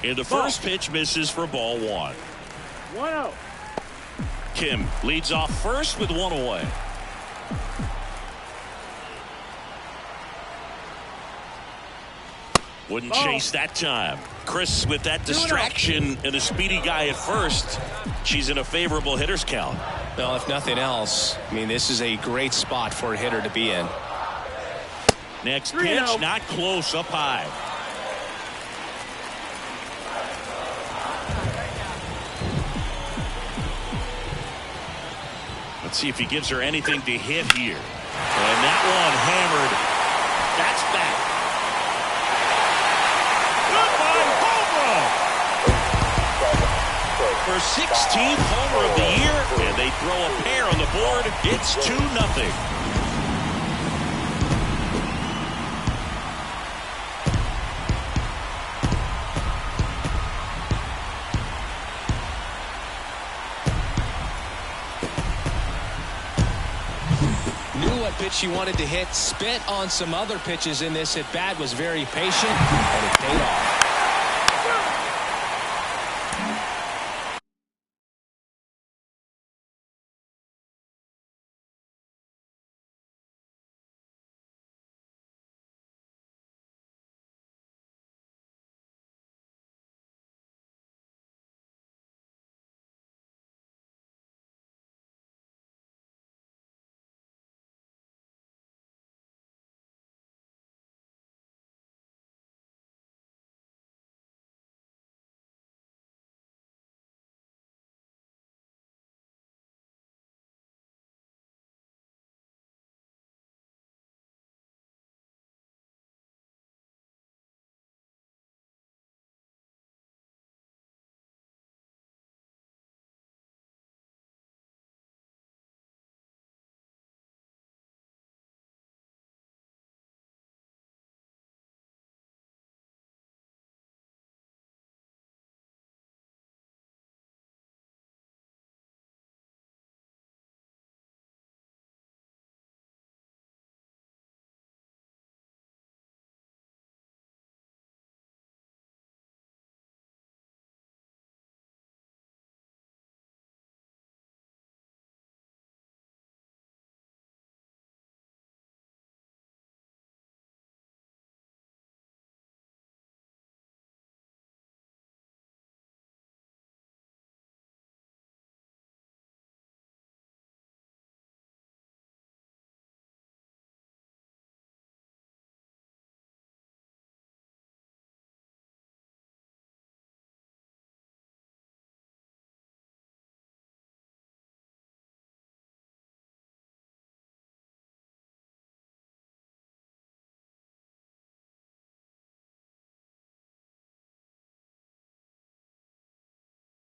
And the first pitch misses for ball one. 1-0. Kim leads off first with one away. Wouldn't chase that time. Chris with that distraction and a speedy guy at first. She's in a favorable hitter's count. Well, if nothing else, I mean, this is a great spot for a hitter to be in. Next pitch, not close, up high. Let's see if he gives her anything to hit here. And that one hammered. That's back. Her 16th homer of the year, and they throw a pair on the board. It's 2-0. Knew what pitch she wanted to hit, spit on some other pitches in this at bat, was very patient, and it paid off.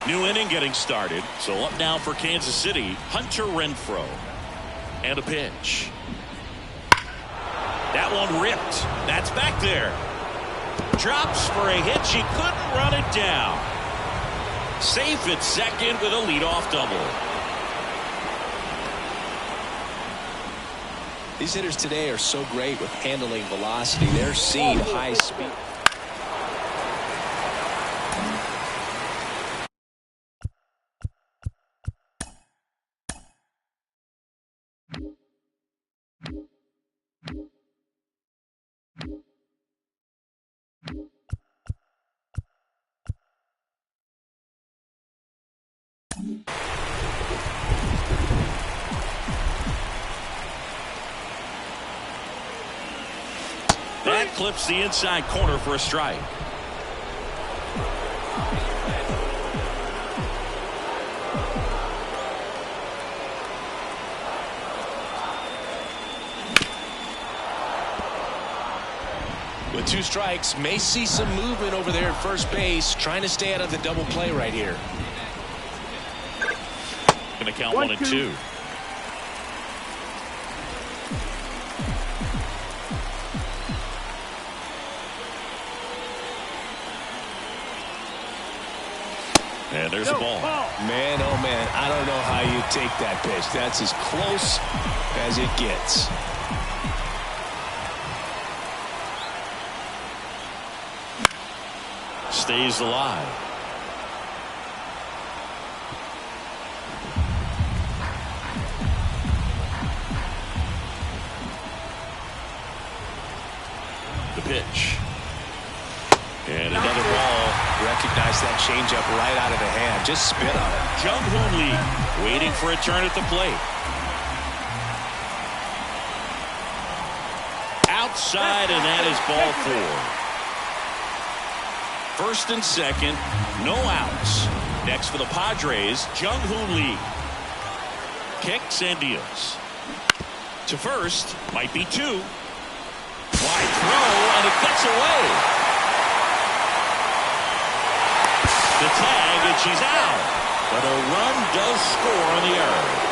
New inning getting started. So up now for Kansas City, Hunter Renfroe. And a pitch. That one ripped. That's back there. Drops for a hit. She couldn't run it down. Safe at second with a leadoff double. These hitters today are so great with handling velocity. They're seeing high speed. That clips the inside corner for a strike. With 2 strikes, may see some movement over there at first base, trying to stay out of the double play right here. Going to count 1 and 2. And there's the ball. Man, oh man, I don't know how you take that pitch. That's as close as it gets. Stays alive. The pitch. And another ball. Recognize that changeup right out of the hand. Just spit on it. Jung-Hoon Lee waiting for a turn at the plate. Outside, and that is ball 4. First and second, no outs. Next for the Padres, Jung-Hoon Lee. Kicks and deals. To first, might be 2. Wide throw, and it gets away. The tag, and she's out. But a run does score on the error.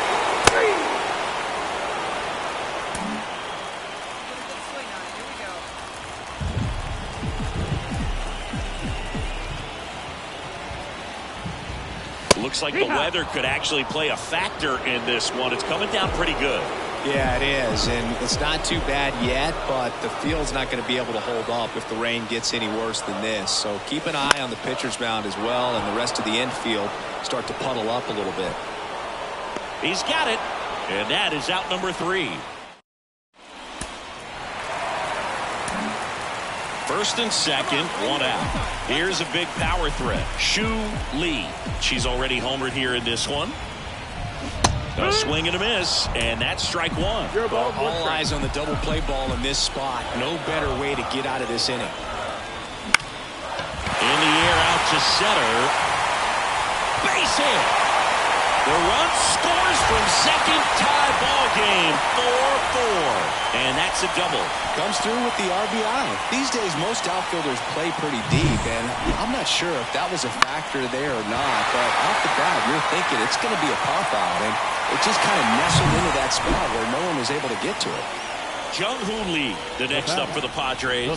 Looks like the weather could actually play a factor in this one. It's coming down pretty good. Yeah, it is, and it's not too bad yet, but the field's not going to be able to hold up if the rain gets any worse than this. So keep an eye on the pitcher's mound as well, and the rest of the infield start to puddle up a little bit. He's got it, and that is out number 3. First and second, 1 out. Here's a big power threat. Shu Lee. She's already homered here in this one. A swing and a miss, and that's strike 1. Well, all eyes on the double play ball in this spot. No better way to get out of this inning. In the air, out to center. Base hit. The run scores from second, tie ball game, 4-4. And that's a double. Comes through with the RBI. These days, most outfielders play pretty deep, and I'm not sure if that was a factor there or not, but off the bat, you're thinking it's going to be a pop-out, and it just kind of nestled into that spot where no one was able to get to it. Jung-Hoon Lee, the next up for the Padres.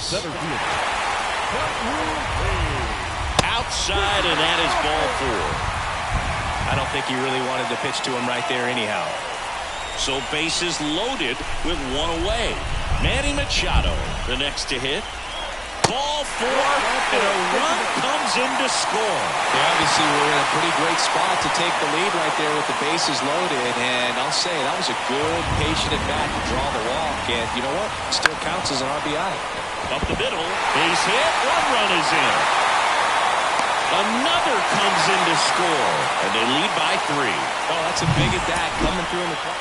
Outside, and that is ball 4. I don't think he really wanted to pitch to him right there anyhow. So bases loaded with 1 away. Manny Machado, the next to hit. Ball 4, and a run comes in to score. They obviously were in a pretty great spot to take the lead right there with the bases loaded, and I'll say that was a good, patient at-bat to draw the walk, and you know what? Still counts as an RBI. Up the middle, base hit, 1 run is in. Another comes in to score, and they lead by 3. Oh, that's a big at-bat coming through in the play.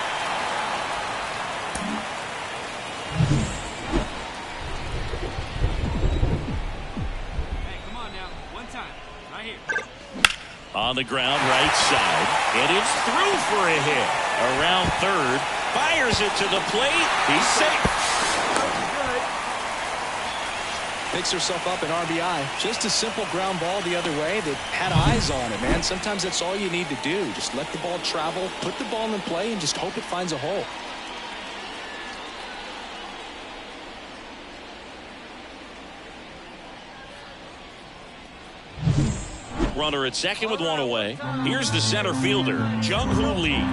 On the ground, right side, and it's through for a hit. Around third, fires it to the plate. He's safe. Picks herself up an RBI. Just a simple ground ball the other way that had eyes on it, man. Sometimes that's all you need to do. Just let the ball travel, put the ball in play, and just hope it finds a hole. Runner at second with 1 away. Here's the center fielder, Jung-Hoon Lee.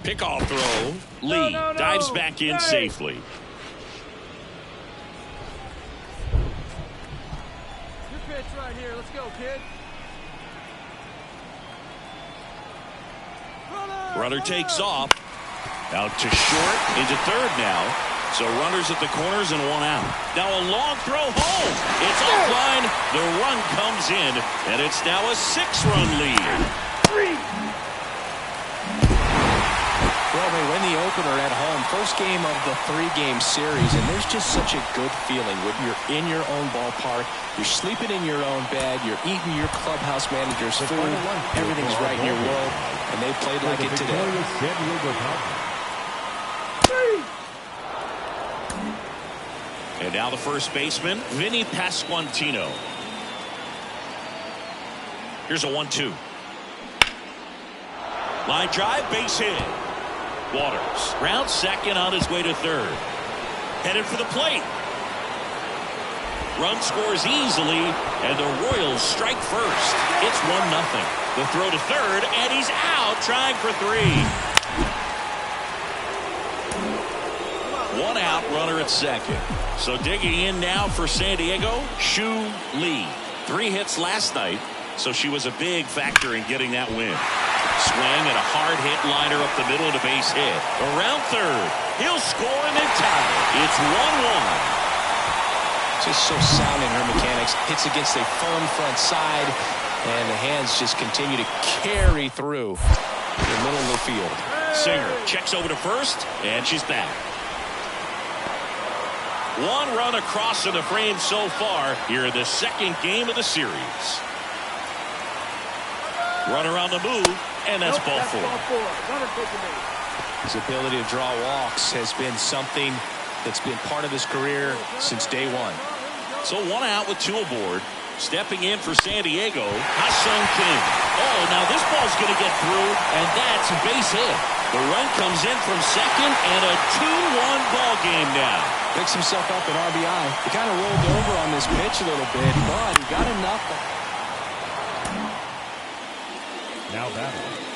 Pickoff throw. Lee dives back in safely. Your pitch right here. Let's go, kid. Runner takes off. Out to short, into third now. So runners at the corners and 1 out. Now a long throw home. It's offline. The run comes in, and it's now a 6-run lead. 3. Well, they win the opener at home. First game of the 3-game series, and there's just such a good feeling when you're in your own ballpark, you're sleeping in your own bed, you're eating your clubhouse manager's food, everything's right in your world, and they played like it today. And now the first baseman, Vinny Pasquantino. Here's a 1-2. Line drive, base hit. Waters round second on his way to third. Headed for the plate. Run scores easily, and the Royals strike first. It's 1-0. The throw to third, and he's out trying for 3. One out, runner at second. So digging in now for San Diego, Shu Lee. 3 hits last night, so she was a big factor in getting that win. Swing and a hard hit liner up the middle and a base hit. Around third, he'll score and then tie. It's 1-1. Just so sound in her mechanics. Hits against a firm front side, and the hands just continue to carry through the middle of the field. Singer checks over to first, and she's back. 1 run across in the frame so far here in the second game of the series. Runner on the move, and that's ball 4. His ability to draw walks has been something that's been part of his career since day one. So 1 out with 2 aboard. Stepping in for San Diego, Ha-Sung Kim. Oh, now this ball's going to get through, and that's a base hit. The run comes in from second, and a 2-1 ball game now. Picks himself up at RBI. He kind of rolled over on this pitch a little bit, but he got enough. Now battling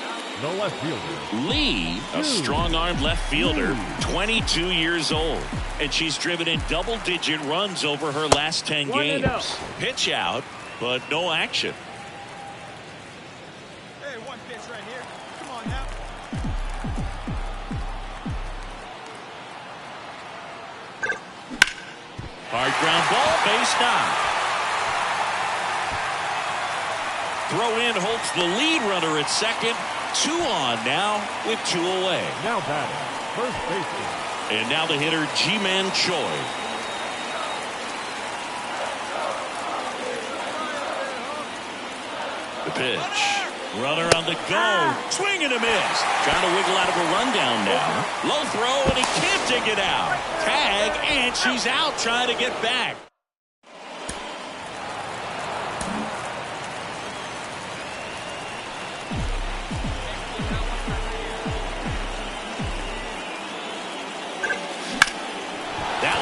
the left fielder, Lee, a strong-armed left fielder, 22 years old. And she's driven in double-digit runs over her last 10 games. Pitch out, but no action. Hey, 1 pitch right here. Come on now. Hard ground ball, base knock. Throw in holds the lead runner at second. 2 on now with 2 away. now batting first baseman, And now the hitter, Ji-Man Choi. The pitch. Runner on the go. Swing and a miss. Trying to wiggle out of a rundown now. Low throw, and he can't dig it out. Tag, and she's out trying to get back.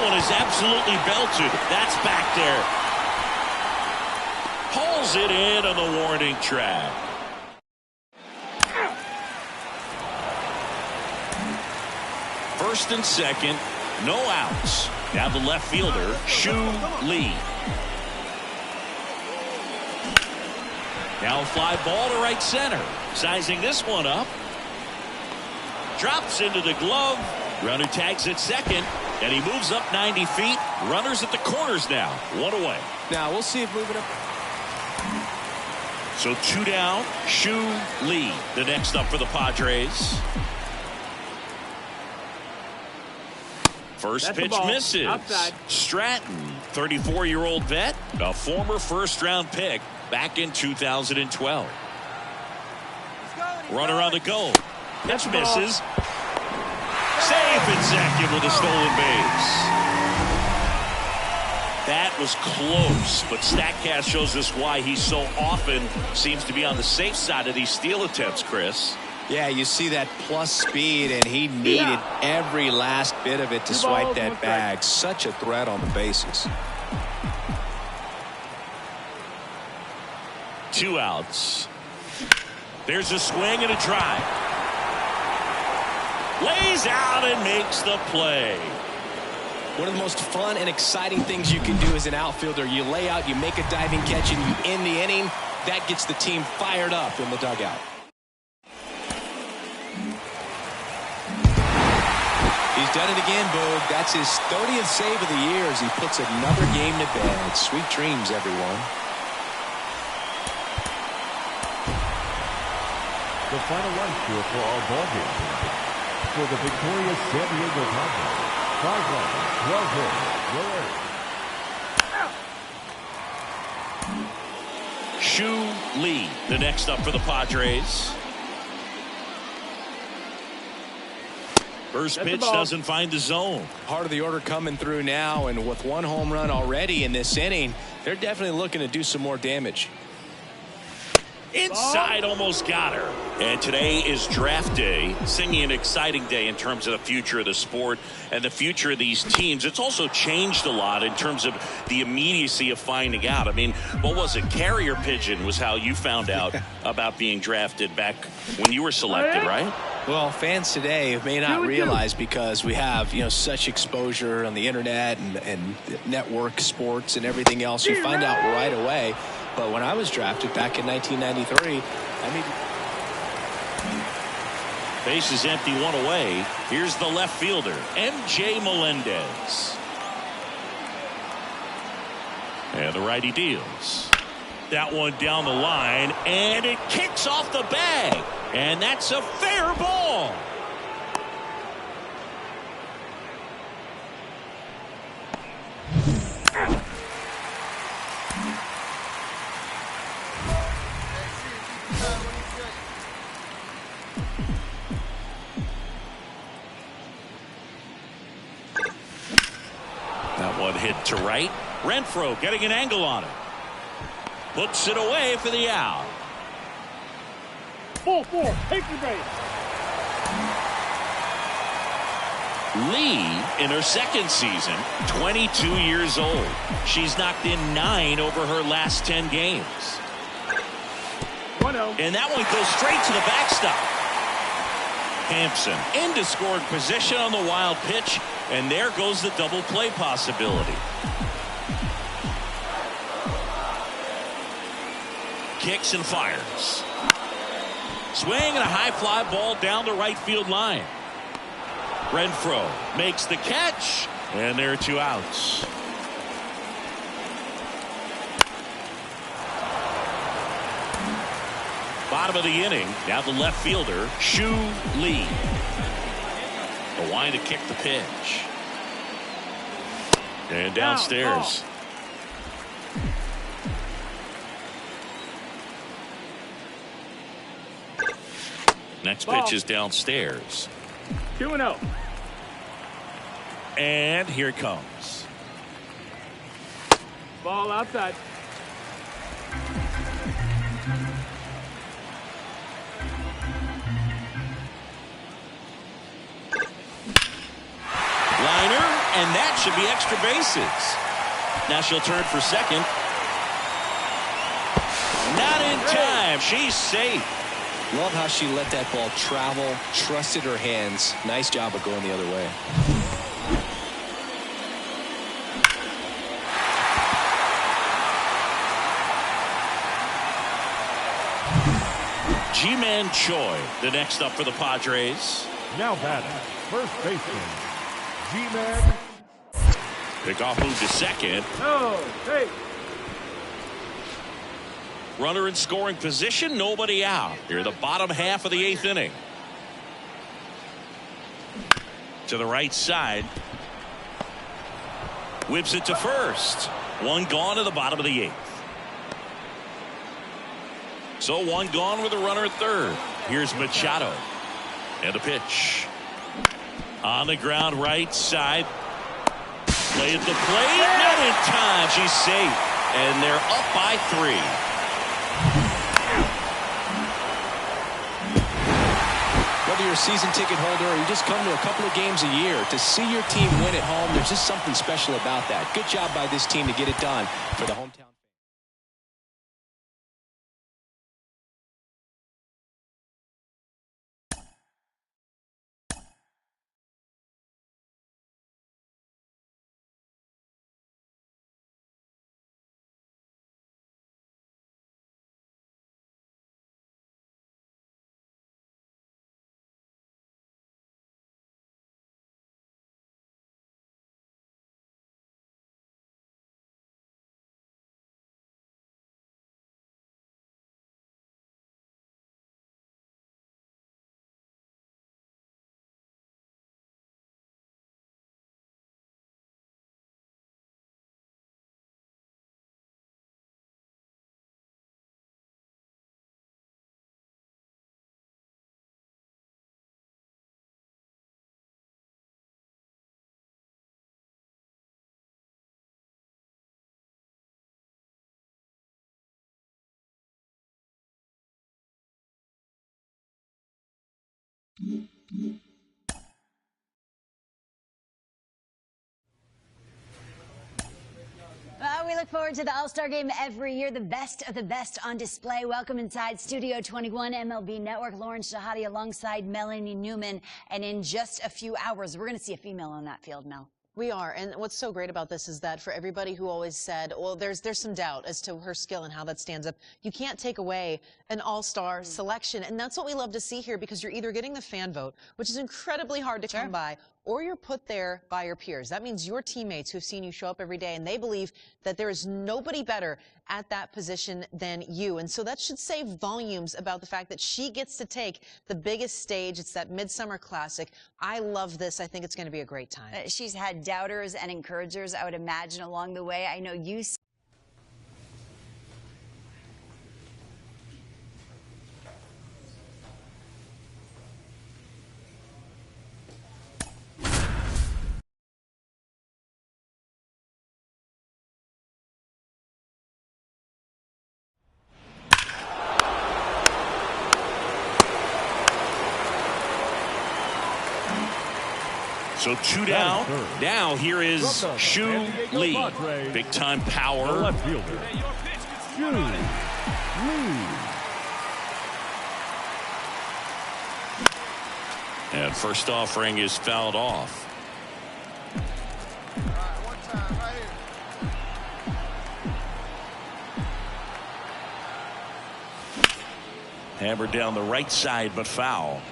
Is absolutely belted. That's back there. Pulls it in on the warning track. First and second, no outs. Now the left fielder, Shu Lee. Now a fly ball to right center. Sizing this one up. Drops into the glove. Runner tags at second. And he moves up 90 feet. Runners at the corners now. 1 away. Now we'll see if moving up. So 2 down. Shu Lee, the next up for the Padres. First pitch misses. Outside. Stratton, 34-year-old vet, a former first-round pick back in 2012. Runner on the go. Pitch misses. Safe and second with a stolen base. That was close, but StatCast shows us why he so often seems to be on the safe side of these steal attempts, Chris. Yeah, you see that plus speed, and he needed every last bit of it to swipe that bag. Such a threat on the bases. 2 outs. There's a swing and a drive. Lays out and makes the play. One of the most fun and exciting things you can do as an outfielder. You lay out, you make a diving catch, and you end the inning. That gets the team fired up in the dugout. He's done it again, Boog. That's his 30th save of the year as he puts another game to bed. Sweet dreams, everyone. the final run score for our ballgame. For the victorious San Diego Padres, 5 runs, 12 hits, no errors. Shu Lee, the next up for the Padres. First pitch doesn't find the zone. Part of the order coming through now, and with one home run already in this inning, they're definitely looking to do some more damage. Inside, almost got her. And today is draft day, singing an exciting day in terms of the future of the sport and the future of these teams. It's also changed a lot in terms of the immediacy of finding out. I mean, what was it? Carrier pigeon was how you found out about being drafted back when you were selected, right? Well, fans today may not realize, because we have, such exposure on the internet and network sports and everything else. You find out right away. But when I was drafted back in 1993, base is empty, one away. Here's the left fielder, M.J. Melendez. And the righty deals. That one down the line, and it kicks off the bag. And that's a fair ball. That one hit to right. Renfroe getting an angle on it. Puts it away for the out. 4-4. Take your base. Lee, in her second season, 22 years old. She's knocked in 9 over her last 10 games. 1-0. And that one goes straight to the backstop. Hampson into scoring position on the wild pitch, and there goes the double play possibility. Kicks and fires. Swing and a high fly ball down the right field line. Renfroe makes the catch, and there are 2 outs. Bottom of the inning, now the left fielder, Shu Lee. The line to kick the pitch. And downstairs. Next pitch is downstairs. 2-0. And here it comes. Ball outside. Liner, and that should be extra bases. Now she'll turn for second. Not in time. She's safe. love how she let that ball travel, trusted her hands. Nice job of going the other way. Ji-Man Choi, the next up for the Padres. Now batting, first baseman, Ji-Man. Pickoff move to second. Oh, hey. Runner in scoring position, nobody out. Here, the bottom half of the 8th inning. To the right side. Whips it to first. One gone to the bottom of the 8th. So one gone with a runner at third. Here's Machado. And the pitch. On the ground right side. Play at the plate. Not in time. She's safe. And they're up by 3. Whether you're a season ticket holder or you just come to a couple of games a year, to see your team win at home, there's just something special about that. Good job by this team to get it done for the hometown. We look forward to the All-Star Game every year. The best of the best on display. Welcome inside Studio 21, MLB Network. Lauren Shahadi alongside Melanie Newman. And in just a few hours, we're going to see a female on that field, Mel. We are, and what's so great about this is that for everybody who always said, well, there's some doubt as to her skill and how that stands up, you can't take away an all-star selection, and that's what we love to see here, because you're either getting the fan vote, which is incredibly hard to come by, or you're put there by your peers. That means your teammates who've seen you show up every day, and they believe that there is nobody better at that position than you. And so that should say volumes about the fact that she gets to take the biggest stage. It's that Midsummer Classic. I love this. I think it's going to be a great time. She's had doubters and encouragers, I would imagine, along the way. I know you. So 2 down. Now here is Shu Lee. Big time power. Left fielder, Shu Lee. And first offering is fouled off. One time, right here. Hammered down the right side, but foul.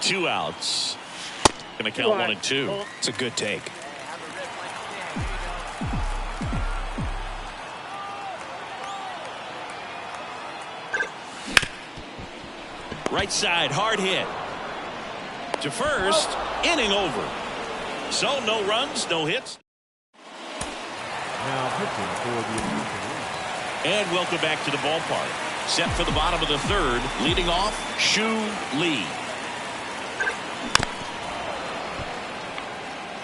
Two outs. Going to count 1 and 2. It's a good take. Right side, hard hit. To first, inning over. So no runs, no hits. Now pitching for the American League. And welcome back to the ballpark. Set for the bottom of the third, leading off Shu Lee.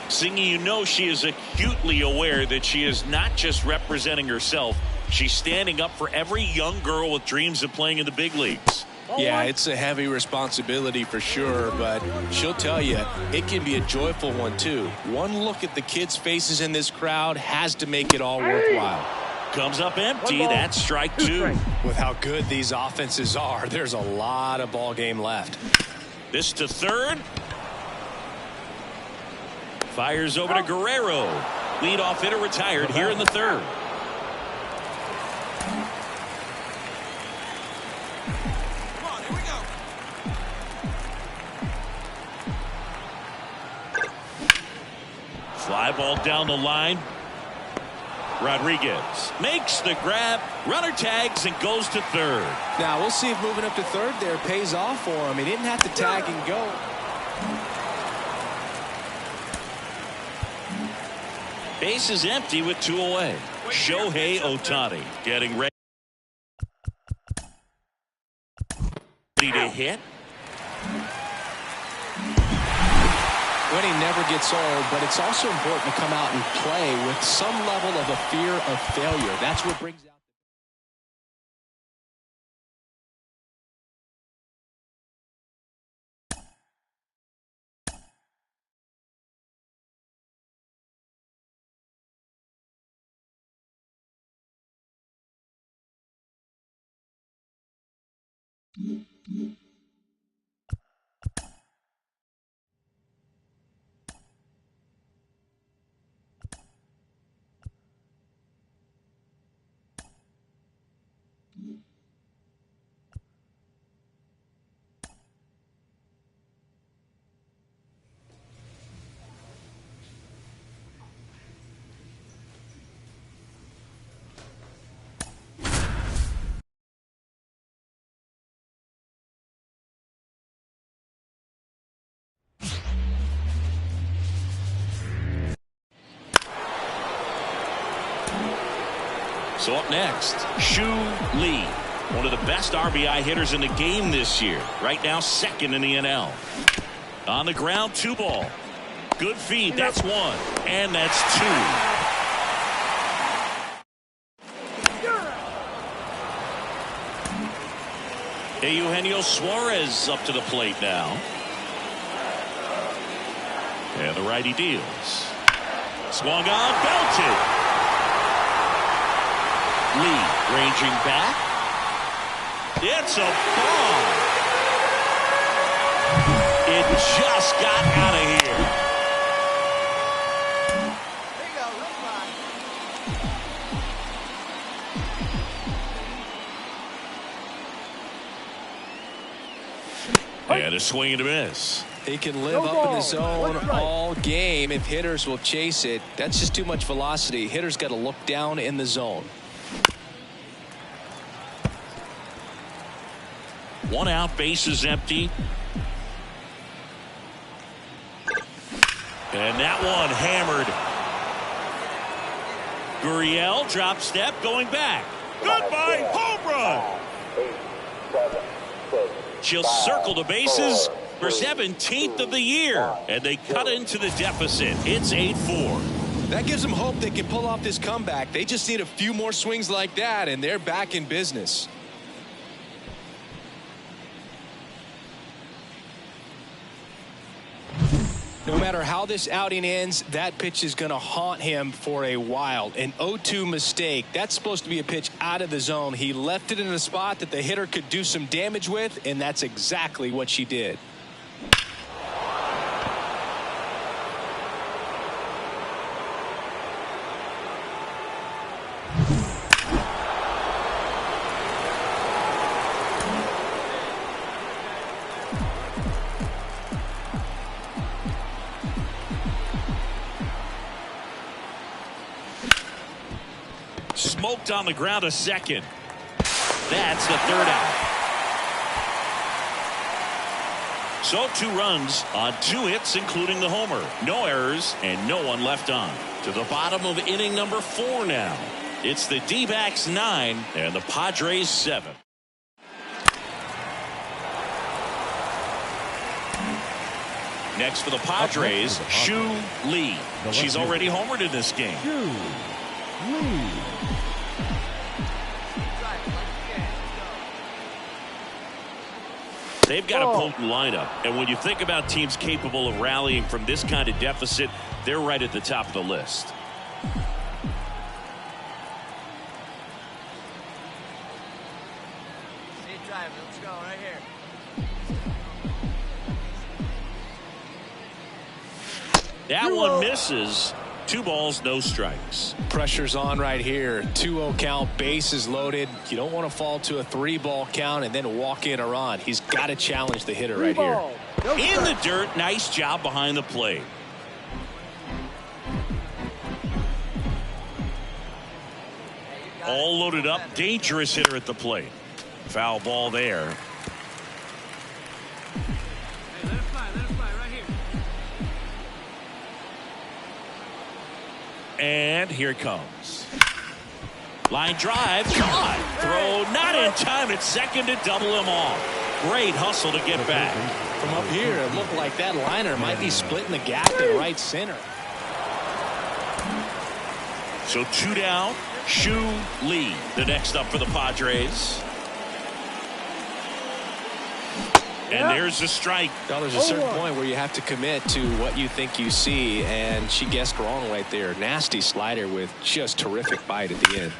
Singing, you know she is acutely aware that she is not just representing herself. She's standing up for every young girl with dreams of playing in the big leagues. Yeah, it's a heavy responsibility for sure, but she'll tell you it can be a joyful one too. One look at the kids' faces in this crowd has to make it all worthwhile. Comes up empty. That's strike 2. With how good these offenses are, there's a lot of ball game left. This to third. Fires over to Guerrero. Leadoff hitter retired here in the third. Come on, here we go. Fly ball down the line. Rodriguez makes the grab. Runner tags and goes to third. Now we'll see if moving up to third there pays off for him. He didn't have to tag and go. Base is empty with 2 away. Shohei Ohtani getting ready to hit. Winning never gets old, but it's also important to come out and play with some level of a fear of failure. That's what brings out. So up next, Shu Lee, one of the best RBI hitters in the game this year. Right now, second in the NL. On the ground, 2 ball. Good feed. That's one. And that's two. Eugenio Suarez up to the plate now. And the righty deals. Swung on, belted. Lee ranging back. It's a ball. It just got out of here. There you go. Look fine. And a swing and a miss. He can live up in the zone all game if hitters will chase it. That's just too much velocity. Hitters got to look down in the zone. One out, bases empty. And that one hammered. Gurriel drop step going back. Goodbye, home run. She'll circle the bases for 17th of the year, and they cut into the deficit. It's 8-4. That gives them hope they can pull off this comeback. They just need a few more swings like that, and they're back in business. No matter how this outing ends, that pitch is going to haunt him for a while. An 0-2 mistake. That's supposed to be a pitch out of the zone. He left it in a spot that the hitter could do some damage with, and that's exactly what she did. Smoked on the ground a second. That's the third out. So 2 runs on 2 hits, including the homer. No errors and no one left on. To the bottom of inning number 4 now. It's the D-backs 9 and the Padres 7. Next for the Padres, Shu Lee. She's already homered in this game. Shu Lee. They've got a potent lineup, and when you think about teams capable of rallying from this kind of deficit, they're right at the top of the list. Stay driving. Let's go right here. That one misses. 2 balls, no strikes. Pressure's on right here. 2-0 count, bases loaded. You don't want to fall to a 3-ball count and then walk in a run. He's got to challenge the hitter right here. In the dirt, nice job behind the plate. All loaded up, dangerous hitter at the plate. Foul ball there. Hey, let it fly right here. And here it comes. Line drive, caught. Throw not in time at second to double him off. Great hustle to get back. From up here, it looked like that liner might be splitting the gap in right center. So 2 down. Shu Lee, the next up for the Padres. And there's the strike. Now, there's a certain point where you have to commit to what you think you see, and she guessed wrong right there. Nasty slider with just terrific bite at the end.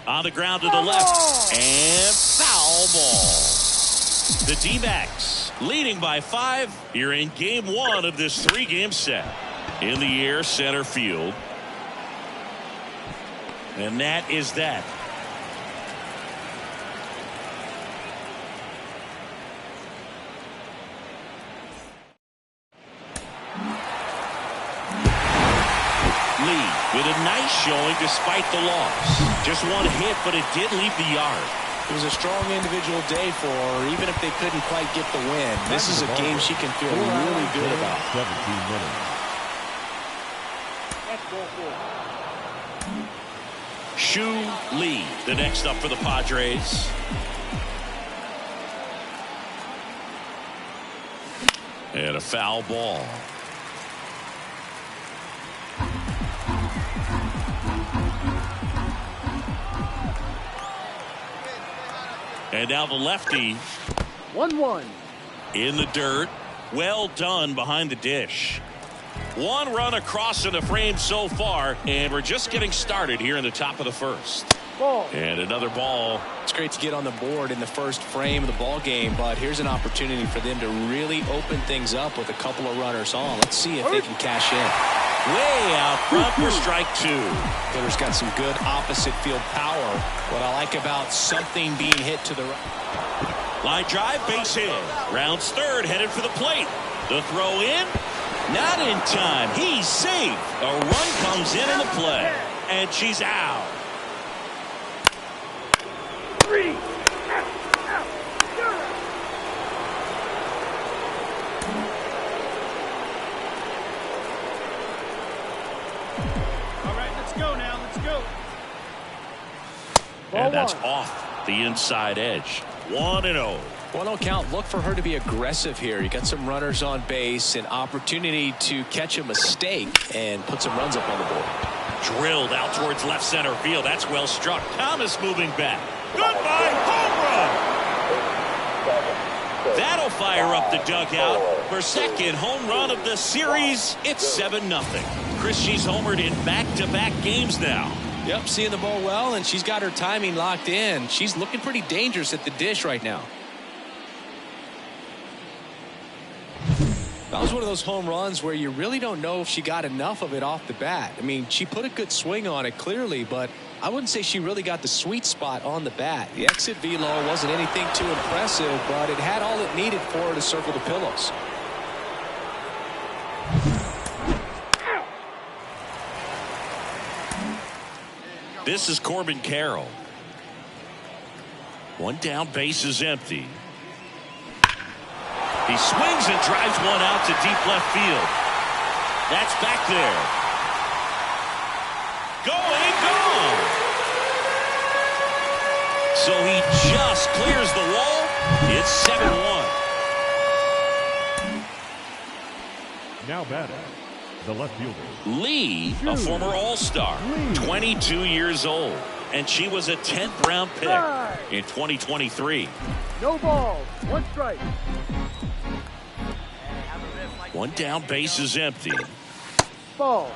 On the ground to the left. And foul ball. The D-backs leading by 5 here in game 1 of this 3-game set. In the air, center field. And that is that. Lee with a nice showing despite the loss. Just one hit, but it did leave the yard. It was a strong individual day for her, even if they couldn't quite get the win. This is a game she can feel really good about. 17 minutes. Let's go for it. Shu Lee, the next up for the Padres. And a foul ball. And now the lefty 1-1. in the dirt. Well done behind the dish. One run across in the frame so far, and we're just getting started here in the top of the first. Ball. And another ball. It's great to get on the board in the first frame of the ball game, but here's an opportunity for them to really open things up with a couple of runners on. Let's see if they can cash in. Way out front for strike two. Hitter's got some good opposite field power. What I like about something being hit to the right. Line drive, base hit. Rounds third, headed for the plate. The throw in, not in time. He's safe. A run comes in the play, and she's out. 3. All right, let's go now. Let's go. And that's off the inside edge. 1-0. 1-0 count. Look for her to be aggressive here. You got some runners on base, an opportunity to catch a mistake and put some runs up on the board. Drilled out towards left center field. That's well struck. Thomas moving back. Goodbye, home run. That'll fire up the dugout. Her second home run of the series. It's 7-0. Chris, she's homered in back-to-back games now. Yep, seeing the ball well, and she's got her timing locked in. She's looking pretty dangerous at the dish right now. That was one of those home runs where you really don't know if she got enough of it off the bat. I mean, she put a good swing on it clearly, but I wouldn't say she really got the sweet spot on the bat. The exit velo wasn't anything too impressive, but it had all it needed for her to circle the pillows. This is Corbin Carroll. One down, base is empty. He swings and drives one out to deep left field. That's back there. Going, gone. So he just clears the wall. It's 7-1. Now batting, the left fielder. Lee, a former All-Star, 22 years old, and she was a 10th round pick in 2023. No balls. 1 strike. One down, base is empty. Ball.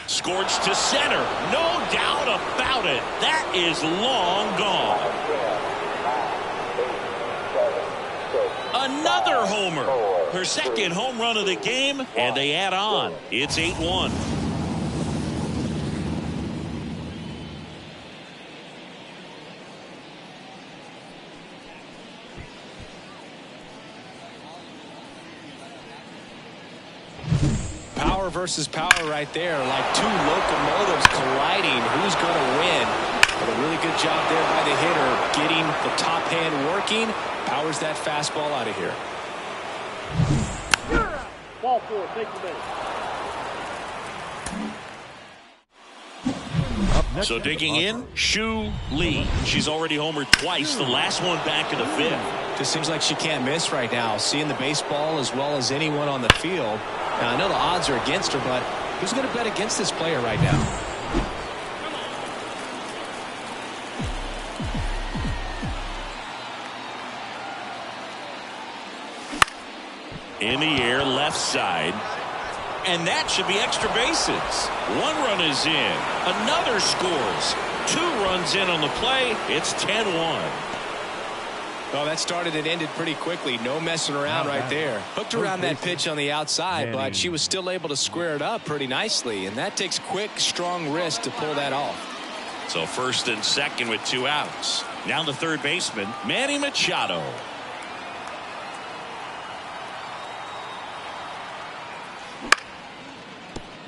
Scorched to center. No doubt about it. That is long gone. Another homer. Her second home run of the game, and they add on. It's 8-1. Power versus power right there, like two locomotives colliding. Who's going to win? But a really good job there by the hitter, getting the top hand working. Powers that fastball out of here. Ball 4. Take the base. So digging in, Shu Lee. She's already homered twice, the last one back in the 5th. Just seems like she can't miss right now, seeing the baseball as well as anyone on the field. Now, I know the odds are against her, but who's going to bet against this player right now? In the air, left side. And that should be extra bases. One run is in. Another scores. 2 runs in on the play. It's 10-1. Well, that started and ended pretty quickly. No messing around right there. Hooked around that pitch on the outside, but she was still able to square it up pretty nicely. And that takes quick, strong wrist to pull that off. So first and second with 2 outs. Now the third baseman, Manny Machado.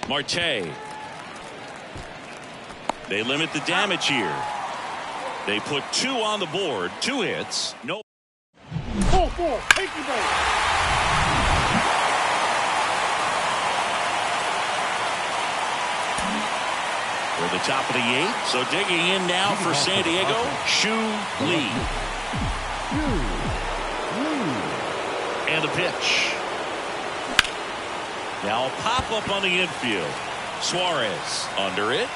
Marte. They limit the damage here. They put 2 on the board, 2 hits, no. Ball 4. Take the base. For the top of the 8th. So digging in now for San Diego, Shu Lee. And the pitch. Now a pop-up on the infield. Suarez under it.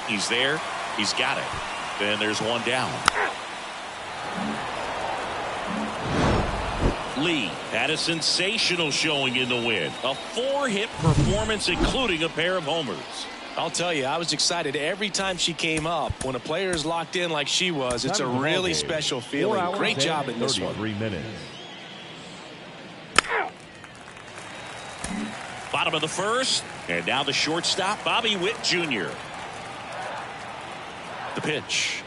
He's there. He's got it. Then there's one down. Lee had a sensational showing in the win. A 4-hit performance, including a pair of homers. I'll tell you, I was excited every time she came up. When a player is locked in like she was, it's a really special feeling. Great job in this one. 3 minutes. Bottom of the first, and now the shortstop, Bobby Witt Jr. The pitch.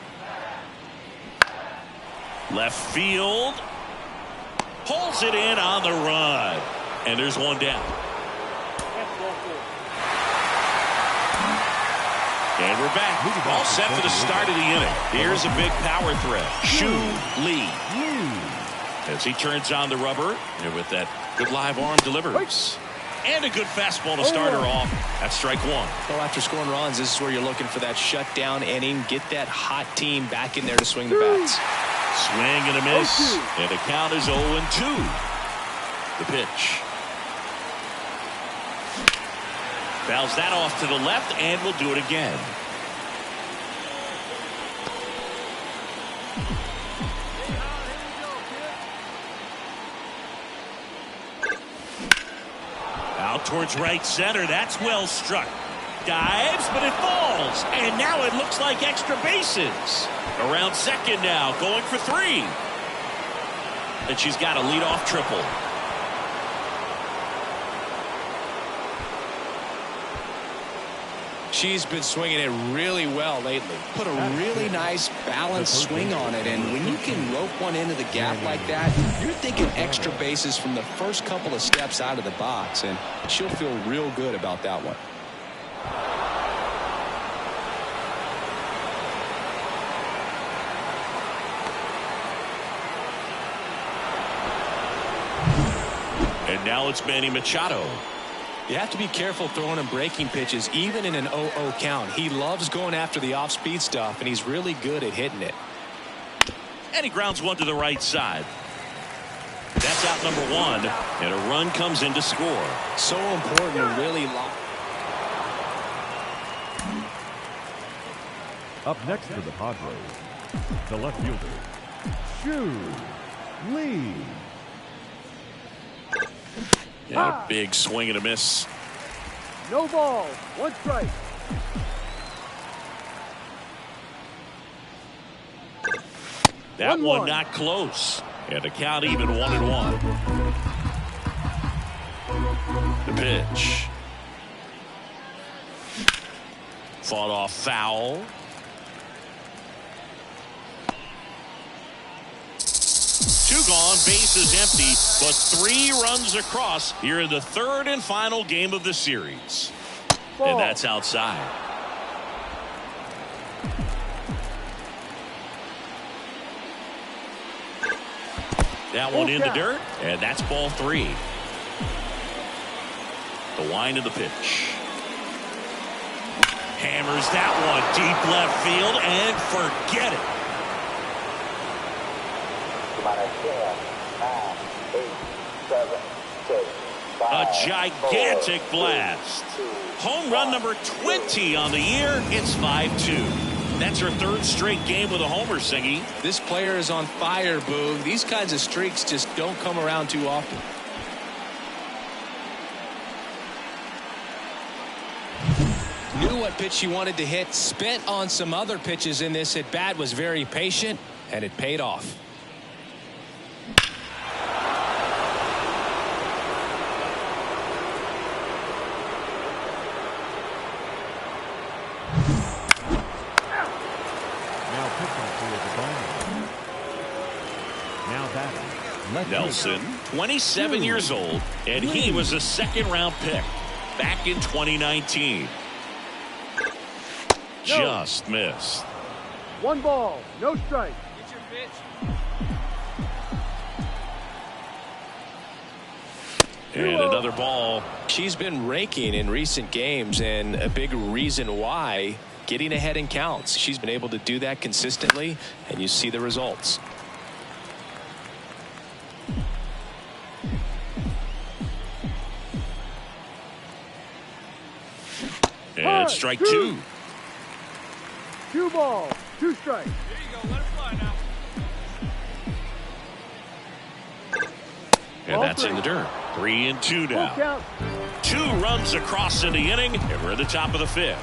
Left field. Pulls it in on the run. And there's one down. And we're back. All set for the start of the inning. Here's a big power threat. Shu Lee. As he turns on the rubber, and with that good live arm delivers. And a good fastball to start her off. That's strike one. Well, after scoring runs, this is where you're looking for that shutdown inning. Get that hot team back in there to swing the bats. Swing and a miss. And the count is 0-2. The pitch. Fouls that off to the left, and we'll do it again. Out towards right center. That's well struck. Dives, but it falls. And now it looks like extra bases. Around second now, going for 3. And she's got a leadoff triple. She's been swinging it really well lately. Put a really nice balanced swing on it, and when you can rope one into the gap like that, you're thinking extra bases from the first couple of steps out of the box, and she'll feel real good about that one. And now it's Manny Machado. You have to be careful throwing him breaking pitches, even in an 0-0 count. He loves going after the off-speed stuff, and he's really good at hitting it. And he grounds one to the right side. That's out number 1, and a run comes in to score. So important to really lock. Up next for the Padres, the left fielder, Shu Lee. Yeah, a big swing and a miss. No ball. 1 strike. That one not close. And the count even 1-1. The pitch. Fought off foul. Two gone, bases empty, but 3 runs across here in the 3rd and final game of the series. Ball. And that's outside. That one in the dirt, and that's ball 3. The wind of the pitch. Hammers that one deep left field, and forget it. 10, 9, 8, 7, 6, 5, A gigantic blast. Home run number 20 on the year. It's 5-2. That's her 3rd straight game with a homer, Singy. This player is on fire, Boog. These kinds of streaks just don't come around too often. Knew what pitch she wanted to hit. Spent on some other pitches in this at bat. Was very patient, and it paid off. Nelson, 27 years old, and he was a 2nd-round pick back in 2019. Just missed. 1 ball. No strike. Get your pitch. And another ball. She's been raking in recent games, and a big reason why, getting ahead in counts. She's been able to do that consistently, and you see the results. And strike two. 2 balls, 2 strikes. There you go. Let it fly now. And that's in the dirt. 3-2 Full now. count. 2 runs across in the inning, and we're at the top of the 5th.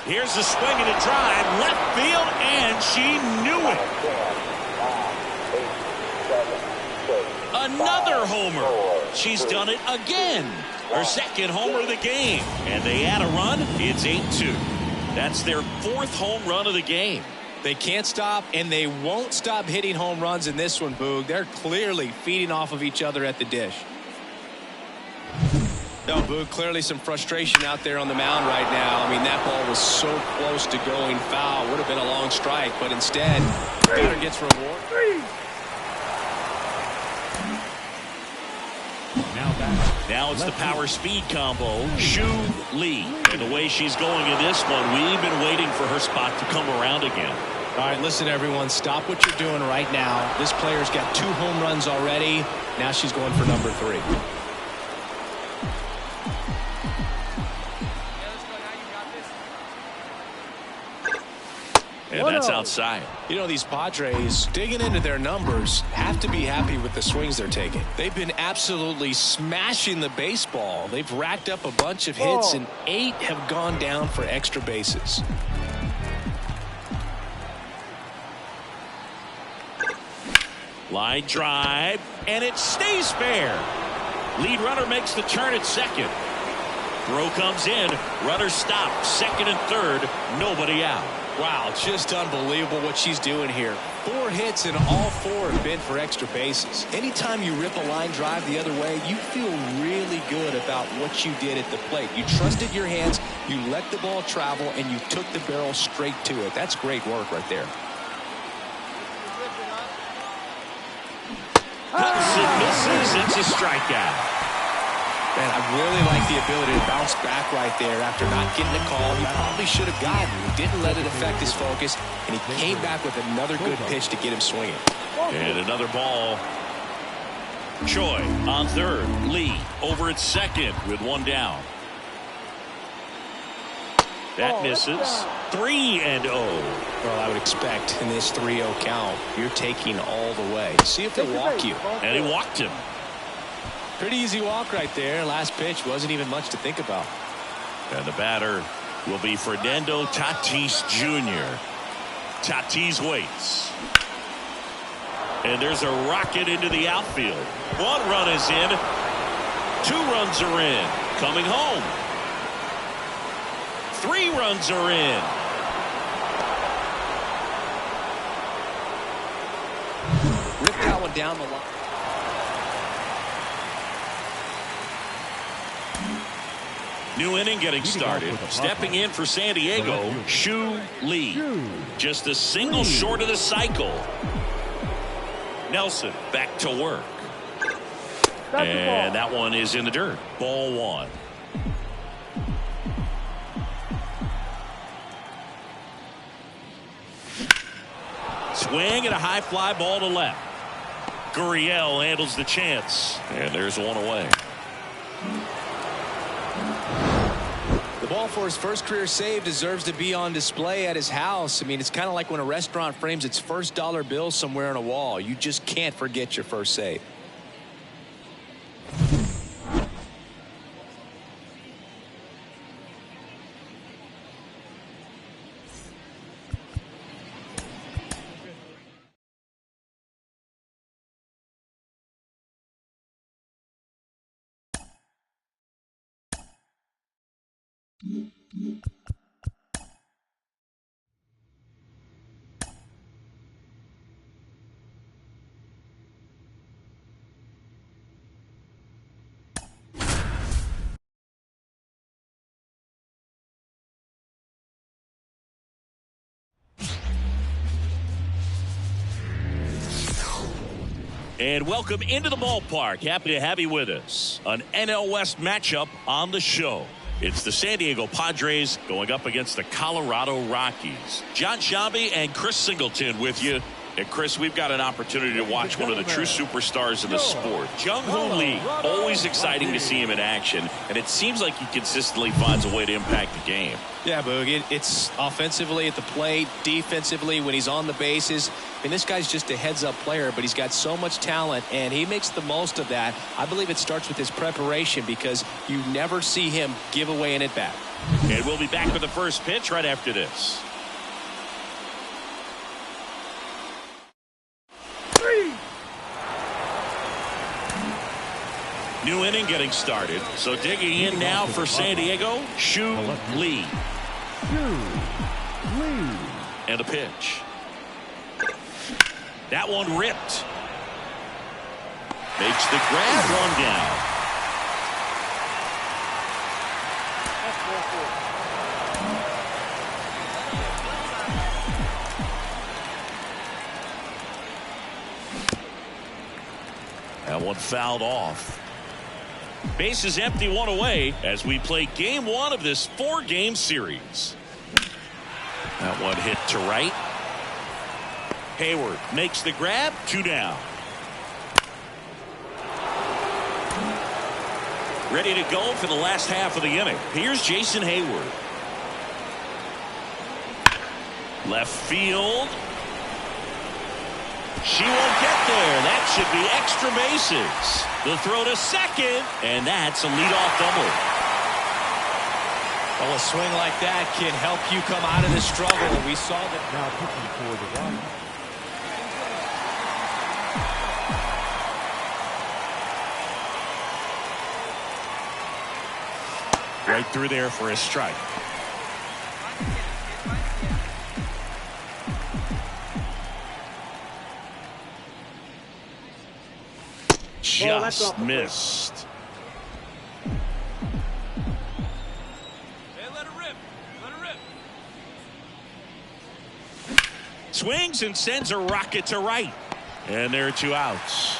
Here's the swing and a drive, left field, and she knew it. Another homer. She's done it again. Her second homer of the game. And they add a run. It's 8-2. That's their 4th home run of the game. They can't stop, and they won't stop hitting home runs in this one, Boog. They're clearly feeding off of each other at the dish. No, Boog, clearly some frustration out there on the mound right now. I mean, that ball was so close to going foul. Would have been a long strike, but instead, batter gets reward. Now it's the power speed combo. Shu Lee. And the way she's going in this one, we've been waiting for her spot to come around again. All right, listen, everyone. Stop what you're doing right now. This player's got 2 home runs already. Now she's going for number 3. And that's outside. You know, these Padres, digging into their numbers, have to be happy with the swings they're taking. They've been absolutely smashing the baseball. They've racked up a bunch of hits, and 8 have gone down for extra bases. Line drive, and it stays fair. Lead runner makes the turn at second. Throw comes in. Runner stopped. Second and third. Nobody out. Wow, just unbelievable what she's doing here. 4 hits, and all 4 have been for extra bases. Anytime you rip a line drive the other way, you feel really good about what you did at the plate. You trusted your hands, you let the ball travel, and you took the barrel straight to it. That's great work right there. Cuts and misses. It's a strikeout. Man, I really like the ability to bounce back right there after not getting a call he probably should have gotten. He didn't let it affect his focus, and he came back with another good pitch to get him swinging. And another ball. Choi on third. Lee over at second with 1 down. That misses. 3-0. Well, I would expect in this 3-0 count, you're taking all the way. See if they walk you. And he walked him. Pretty easy walk right there. Last pitch wasn't even much to think about. And the batter will be Fernando Tatis Jr. Tatis waits. And there's a rocket into the outfield. 1 run is in. 2 runs are in. Coming home. 3 runs are in. Ripped that one down the line. New inning getting started. Stepping in for San Diego, Shu Lee. Just a single short of the cycle. Nelson back to work. And that one is in the dirt. Ball 1. Swing and a high fly ball to left. Gurriel handles the chance. And there's 1 away. The ball for his first career save deserves to be on display at his house. I mean, it's kind of like when a restaurant frames its first dollar bill somewhere on a wall. You just can't forget your first save. And welcome into the ballpark. Happy to have you with us. An NL West matchup on the show. It's the San Diego Padres going up against the Colorado Rockies. John Shambi and Chris Singleton with you And Chris, we've got an opportunity to watch one of the true superstars in the sport. Jung-Hoo Lee, always exciting to see him in action, and it seems like he consistently finds a way to impact the game. Yeah, Boog, it's offensively at the plate, defensively when he's on the bases. I mean, this guy's just a heads-up player, but he's got so much talent, and he makes the most of that. I believe it starts with his preparation because you never see him give away an at-bat. And we'll be back with the first pitch right after this. New inning getting started. So digging in now for San Diego, Shu Lee. And a pitch. That one ripped. Makes the grab, one down. That one fouled off. Base is empty, one away as we play game one of this 4-game series. That one hit to right. Hayward makes the grab, 2 down. Ready to go for the last half of the inning. Here's Jason Hayward. Left field. She won't get there. That should be extra bases. The throw to second, and that's a leadoff double. Well, a swing like that can help you come out of the struggle. We saw that. Now pitching for the Rockies. Right through there for a strike. Just missed. Hey, let it rip. Let it rip. Swings and sends a rocket to right. And there are 2 outs.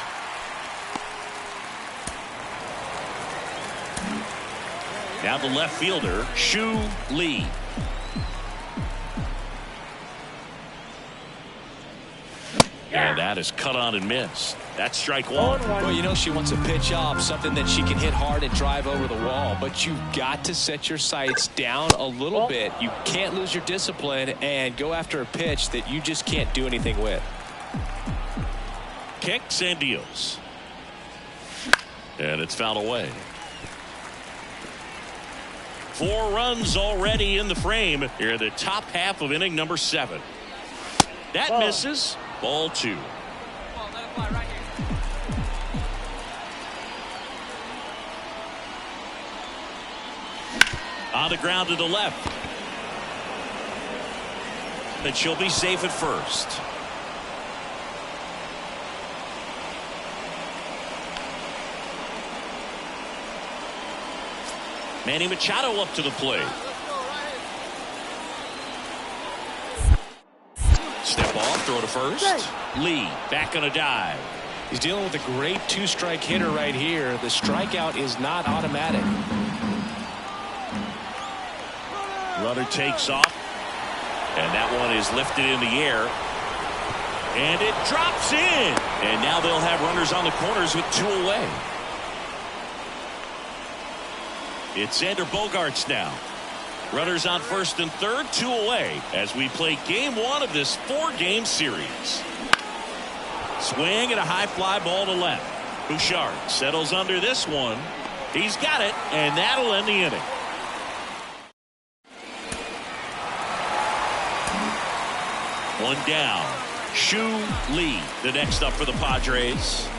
Now the left fielder, Shu Lee. And that is cut on and missed. That's strike one. Well, you know she wants a pitch up, something that she can hit hard and drive over the wall. But you've got to set your sights down a little bit. You can't lose your discipline and go after a pitch that you just can't do anything with. Kicks and deals. And it's fouled away. 4 runs already in the frame here in the top half of inning number 7. That misses. Ball 2. Come on, let it fly right here. On the ground to the left. But she'll be safe at first. Manny Machado up to the plate. Step off, throw to first. Lee back on a dive. He's dealing with a great 2-strike hitter right here. The strikeout is not automatic. Runner takes off. And that one is lifted in the air. And it drops in. And now they'll have runners on the corners with 2 away. It's Xander Bogaerts now. Runners on first and third, 2 away as we play game 1 of this 4-game series. Swing and a high fly ball to left. Bouchard settles under this one. He's got it, and that'll end the inning. One down. Shu Lee, the next up for the Padres.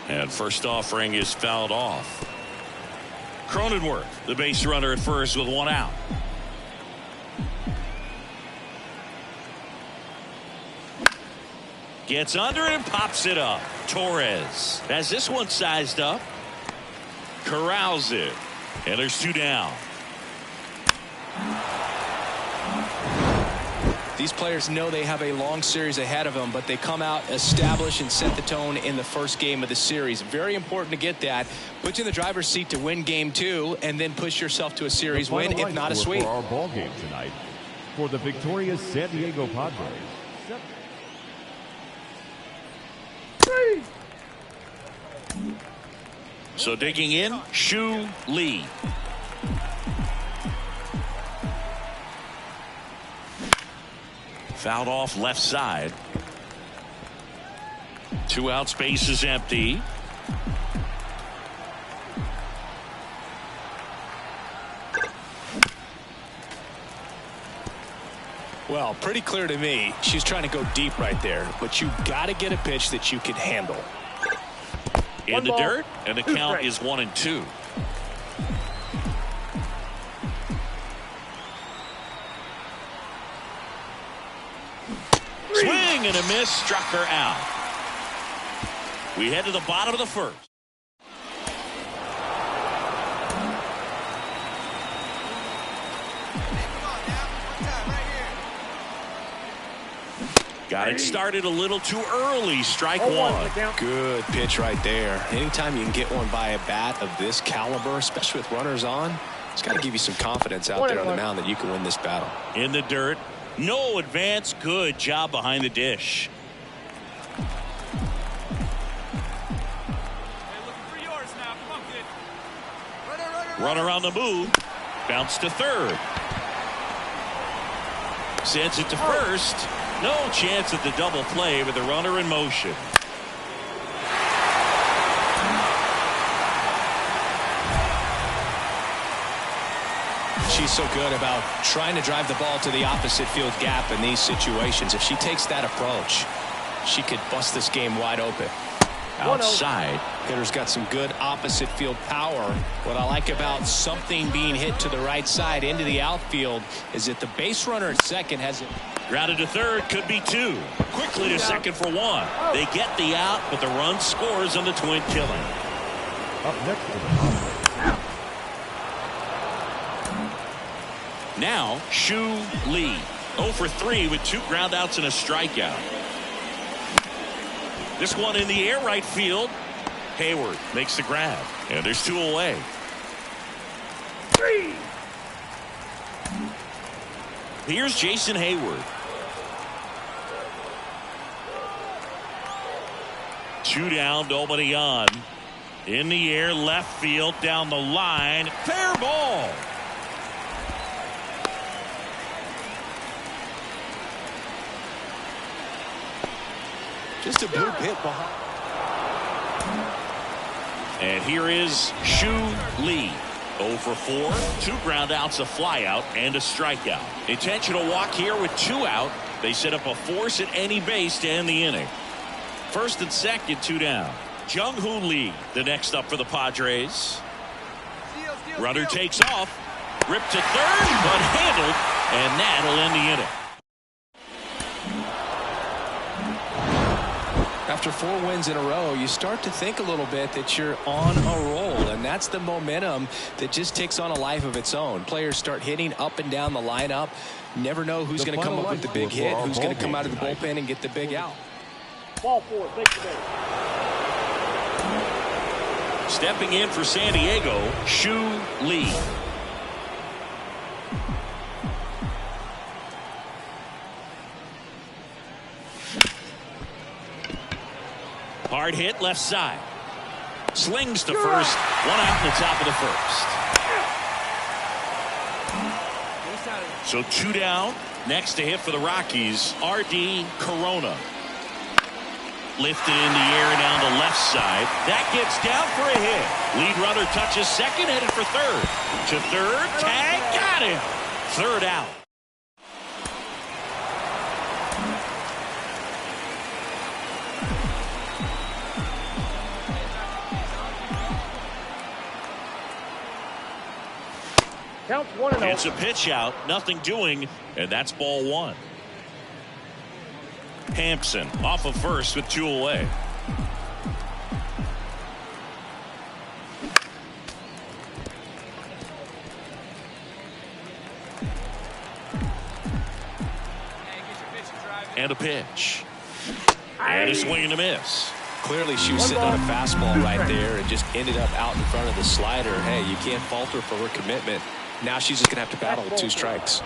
And first offering is fouled off. Cronenworth, the base runner at first with 1 out. Gets under and pops it up. Torres has this one sized up. Corrals it. And there's 2 down. These players know they have a long series ahead of them, but they come out, establish, and set the tone in the first game of the series. Very important to get that. Put you in the driver's seat to win game 2, and then push yourself to a series win, if not a sweep. For our ball game tonight, for the victorious San Diego Padres. So digging in, Shu Lee. Fouled off left side. 2 outs, base is empty. Well, pretty clear to me, she's trying to go deep right there, but you got to get a pitch that you can handle. In the dirt, and the count is 1-2. Swing and a miss, struck her out. We head to the bottom of the first. Got it started a little too early. Strike one. Good pitch right there. Anytime you can get one by a bat of this caliber, especially with runners on, it's got to give you some confidence out there on the mound that you can win this battle. In the dirt. No advance. Good job behind the dish. Runner on the move. Bounce to third. Sends it to first. No chance at the double play with the runner in motion. She's so good about trying to drive the ball to the opposite field gap in these situations. If she takes that approach, she could bust this game wide open. Outside. Hitter's got some good opposite field power. What I like about something being hit to the right side into the outfield is that the base runner at second has it. Grounded to third, could be 2. Quickly to second for 1. They get the out, but the run scores on the twin killing. Up next to the Padres. Now, Shu Lee. 0 for 3 with 2 groundouts and a strikeout. This one in the air right field. Hayward makes the grab. And there's 2 away. 3. Here's Jason Hayward. 2 down, nobody on. In the air, left field, down the line. Fair ball. Just a blue pit behind. And here is Shu Lee. 0 for 4, 2 groundouts, a flyout, and a strikeout. Intentional walk here with 2 out. They set up a force at any base to end the inning. First and second, 2 down. Jung-Hoo Lee, the next up for the Padres. Runner takes off. Ripped to third, but handled, and that'll end the inning. After 4 wins in a row, you start to think a little bit that you're on a roll, and that's the momentum that just takes on a life of its own. Players start hitting up and down the lineup. Never know who's going to come up with the big hit, who's going to come out of the bullpen and get the big out. Ball 4, take the base. Stepping in for San Diego, Shu Lee. Hard hit left side. Slings to first. 1 out in the top of the first. So 2 down. Next to hit for the Rockies, R.D. Corona. Lifted in the air down the left side. That gets down for a hit. Lead runner touches second, headed for third. To third, tag, got him. 3rd out. Counts 1-0. It's a pitch out, nothing doing, and that's ball 1. Hampson off of first with 2 away. the pitch. And a swing and a miss. Clearly she was sitting on a fastball right there and just ended up out in front of the slider. Hey, you can't falter for her commitment. Now she's just going to have to battle with 2 strikes.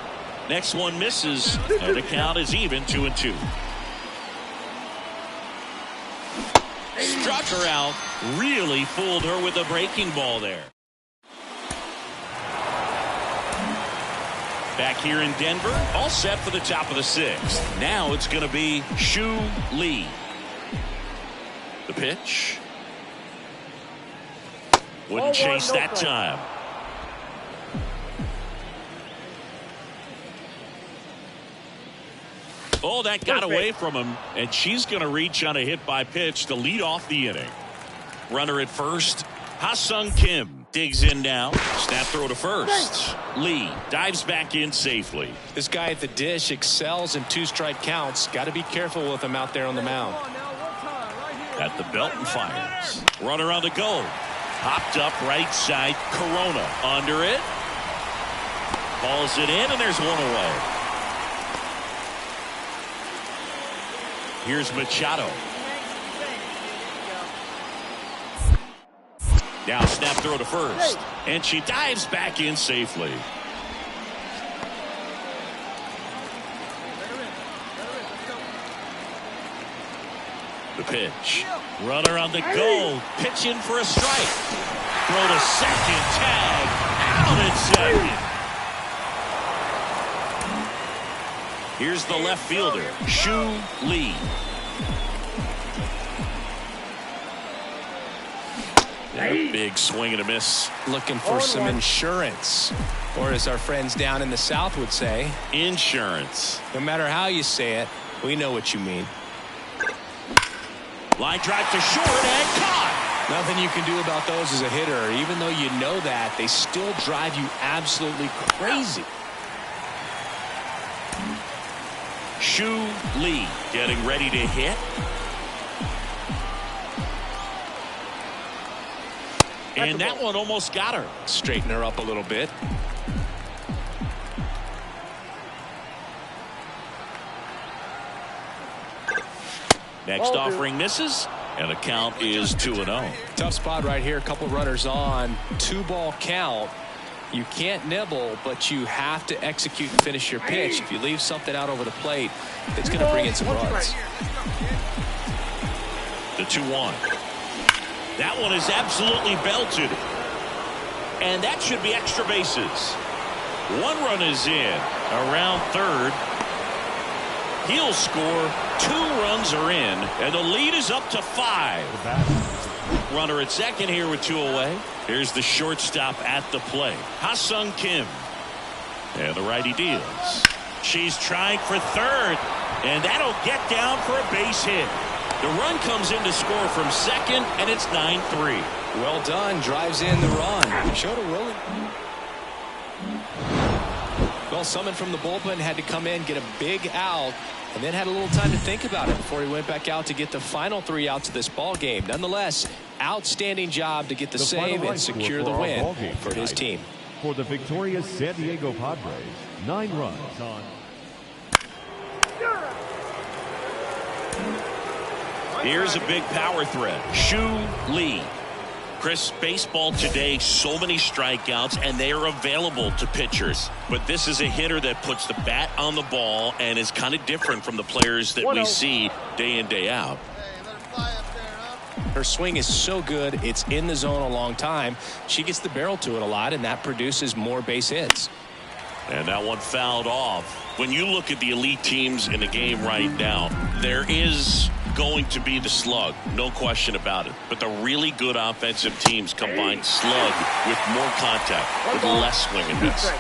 Next one misses, and the count is even 2-2. Struck her out, really fooled her with a breaking ball there. Back here in Denver, all set for the top of the 6th. Now it's going to be Shu Lee. The pitch. Wouldn't chase that time. Oh, that got away from him, and she's going to reach on a hit by pitch to lead off the inning. Runner at first. Ha-Sung Kim digs in now. Snap throw to first. Lee dives back in safely. This guy at the dish excels in 2-strike counts. Got to be careful with him out there on the mound. At the belt and fires. Runner on the go. Popped up right side. Corona under it. Balls it in, and there's one away. Here's Machado. Now snap throw to first. And she dives back in safely. The pitch. Runner on the go. Pitching for a strike. Throw to second. Tag. Out at second. Here's the left fielder, Shu Lee. And a big swing and a miss. Looking for some insurance. Or as our friends down in the South would say, insurance. No matter how you say it, we know what you mean. Line drive to short and caught. Nothing you can do about those as a hitter. Even though you know that, they still drive you absolutely crazy. Shu Lee getting ready to hit. And that one almost got her. Straighten her up a little bit. Next offering misses, and the count is 2-0. Tough spot right here. A couple runners on. 2-ball count. You can't nibble, but you have to execute and finish your pitch. If you leave something out over the plate, it's going to bring in some runs. The 2-1. That one is absolutely belted. And that should be extra bases. One run is in. Around third. He'll score. 2 runs are in. And the lead is up to 5. Runner at second here with 2 away. Here's the shortstop at the plate. Ha-Sung Kim. And the righty deals. She's trying for third. And that'll get down for a base hit. The run comes in to score from second, and it's 9-3. Well done. Drives in the run. Showed a willing. Well, someone from the bullpen had to come in, get a big out, and then had a little time to think about it before he went back out to get the final 3 outs of this ball game. Nonetheless, outstanding job to get the save and secure the win for his team. For the victorious San Diego Padres, 9 runs on. Here's a big power threat. Shu Lee. Chris, baseball today, so many strikeouts, and they are available to pitchers. But this is a hitter that puts the bat on the ball and is kind of different from the players that we see day in, day out. Her swing is so good, it's in the zone a long time. She gets the barrel to it a lot, and that produces more base hits. And that one fouled off. When you look at the elite teams in the game right now, there is going to be the slug, no question about it. But the really good offensive teams combine slug with more contact, with less swing and miss.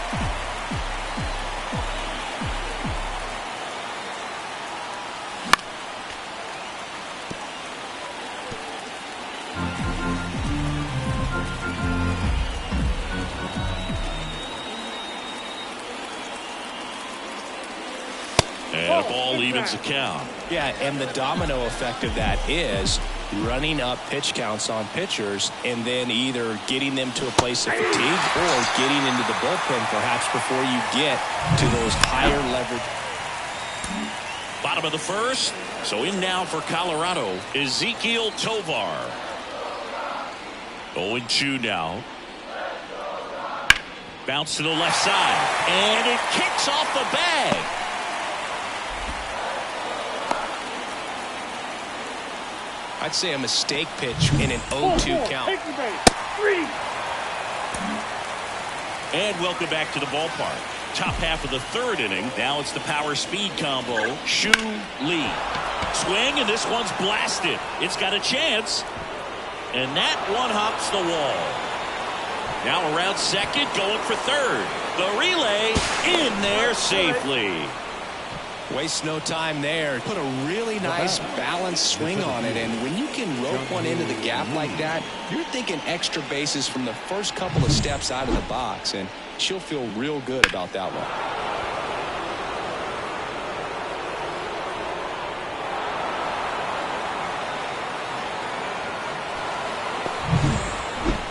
And a ball evens the count. Yeah, and the domino effect of that is running up pitch counts on pitchers and then either getting them to a place of fatigue or getting into the bullpen perhaps before you get to those higher leverage. Bottom bottom of the first. So in now for Colorado, Ezekiel Tovar. 0-2 now. Bounce to the left side, and it kicks off the bag. I'd say a mistake pitch in an 0-2 count. And welcome back to the ballpark. Top half of the third inning. Now it's the power speed combo. Shu Lee. Swing, and this one's blasted. It's got a chance. And that one hops the wall. Now around second, going for third. The relay in there safely. Waste no time there. Put a really nice balanced swing on it, and when you can rope one into the gap like that, you're thinking extra bases from the first couple of steps out of the box, and she'll feel real good about that one.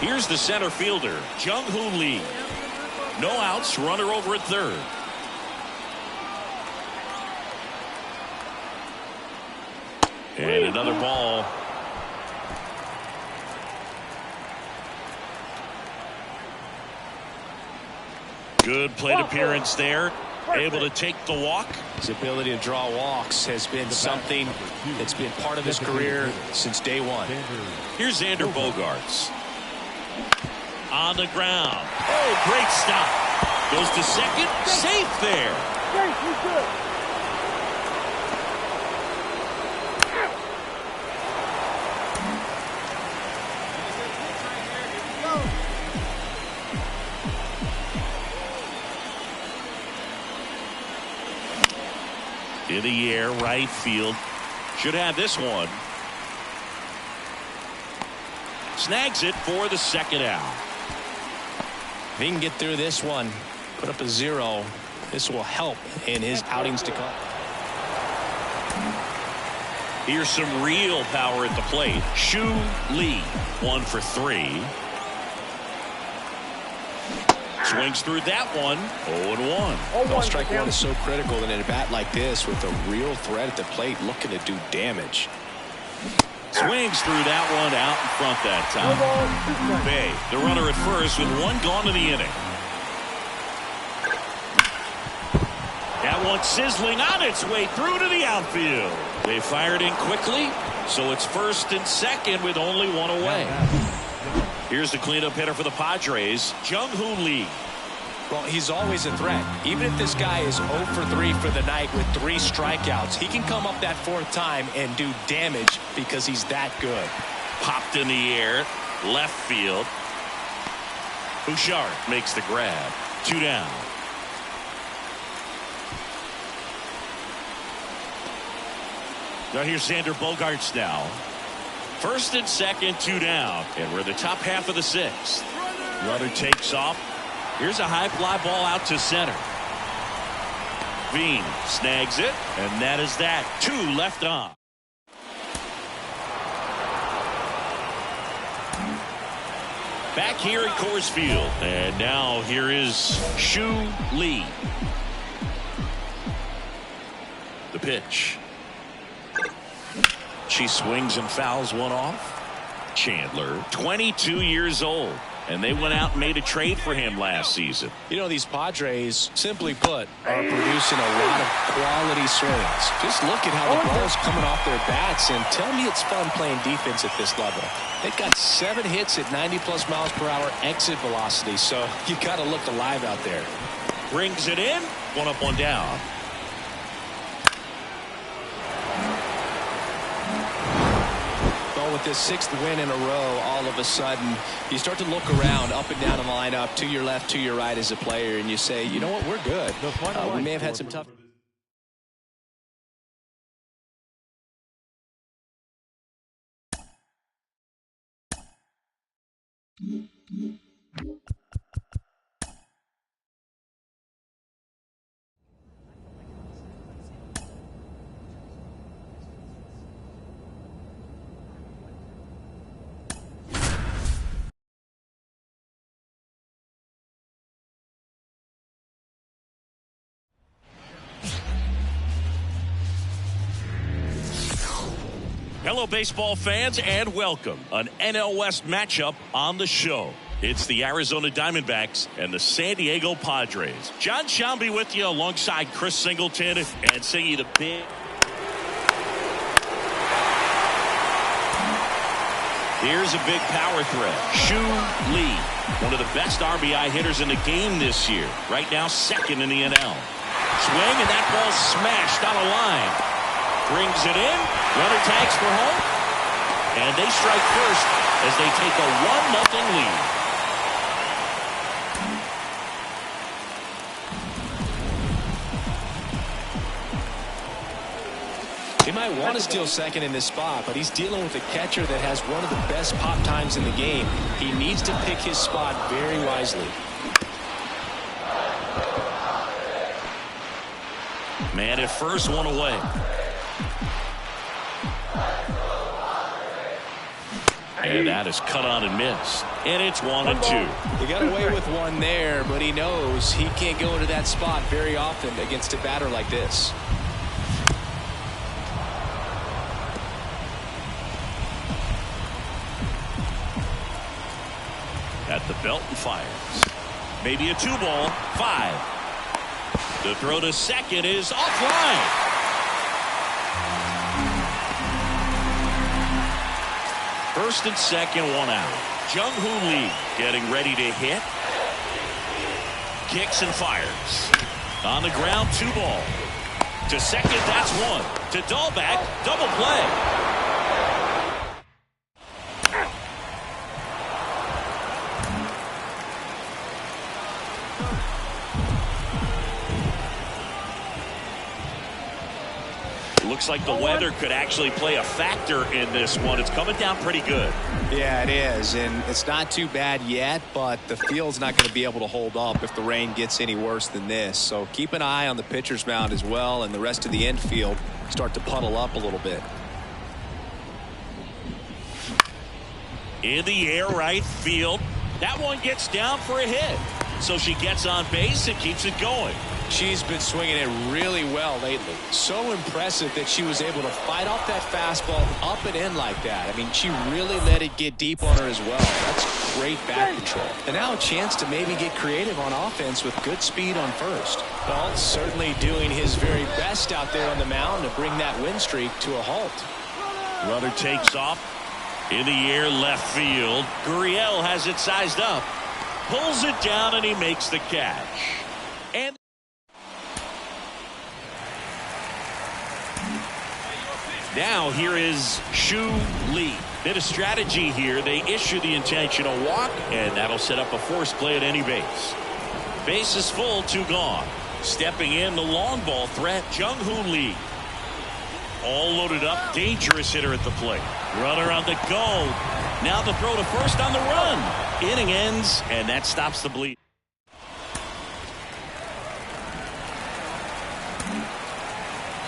Here's the center fielder, Jung-Hoo Lee. No outs, runner over at third. And another ball. Good plate appearance there. Able to take the walk. His ability to draw walks has been something that's been part of his career since day one. Here's Xander Bogaerts. On the ground. Oh, great stop. Goes to second. Safe there. In the air, right field. Should have this one. Snags it for the second out. If he can get through this one, put up a 0, this will help in his outings to come. Here's some real power at the plate. Shu Lee, 1 for 3. Swings through that one. 0-1. Well, strike one is so critical in a bat like this with a real threat at the plate looking to do damage. Swings through that one out in front that time. Bay, the runner at first with one gone in the inning. That one sizzling on its way through to the outfield. They fired in quickly, so it's first and second with only one away. Here's the cleanup hitter for the Padres, Jung-Hoo Lee. Well, he's always a threat. Even if this guy is 0 for 3 for the night with 3 strikeouts, he can come up that 4th time and do damage because he's that good. Popped in the air, left field. Bouchard makes the grab. 2 down. Now here's Xander Bogaerts now. First and second, 2 down. And we're in the top half of the 6th. Runner takes off. Here's a high fly ball out to center. Veen snags it, and that is that. 2 left on. Back here at Coors Field. And now here is Shu Lee. The pitch. She swings and fouls one off. Chandler, 22 years old. And they went out and made a trade for him last season. You know, these Padres, simply put, are producing a lot of quality swings. Just look at how the ball's coming off their bats, and tell me it's fun playing defense at this level. They've got 7 hits at 90+ miles per hour exit velocity, so you got to look alive out there. Brings it in. 1 up, 1 down. With this 6th win in a row, all of a sudden you start to look around up and down the lineup, to your left, to your right as a player, and you say, you know what, we're good. We may have had some tough. Hello, baseball fans, and welcome. An NL West matchup on the show. It's the Arizona Diamondbacks and the San Diego Padres. John Schaumby with you alongside Chris Singleton and singing the big. Here's a big power threat. Shu Lee, one of the best RBI hitters in the game this year. Right now, second in the NL. Swing, and that ball smashed on a line. Brings it in. Runner tags for home. And they strike first as they take a 1-0 lead. He might want to steal second in this spot, but he's dealing with a catcher that has one of the best pop times in the game. He needs to pick his spot very wisely. Man at first, one away. And that is cut on and missed. And it's 1-2. He got away with one there, but he knows he can't go into that spot very often against a batter like this. At the belt and fires. Maybe a 2-ball. 5. The throw to second is offline. First and second, one out. Jung-Hoo Lee getting ready to hit. Kicks and fires. On the ground, 2-ball. To second, that's 1. To Dahlback, double play. Looks like the weather could actually play a factor in this one. It's coming down pretty good. Yeah, it is, and it's not too bad yet, but the field's not going to be able to hold up if the rain gets any worse than this. So keep an eye on the pitcher's mound as well, and the rest of the infield start to puddle up a little bit. In the air, right field. That one gets down for a hit. So she gets on base and keeps it going. She's been swinging it really well lately. So impressive that she was able to fight off that fastball up and in like that. I mean, she really let it get deep on her as well. That's great bat control. And now a chance to maybe get creative on offense with good speed on first. Well, certainly doing his very best out there on the mound to bring that win streak to a halt. Runner takes off. In the air, left field. Gurriel has it sized up. Pulls it down, and he makes the catch. And now here is Shu Lee. Bit of strategy here. They issue the intentional walk, and that'll set up a force play at any base. Base is full, 2 gone. Stepping in, the long ball threat, Jung-Hoo Lee. All loaded up, dangerous hitter at the plate. Runner on the go. Now the throw to first on the run. Inning ends, and that stops the bleed.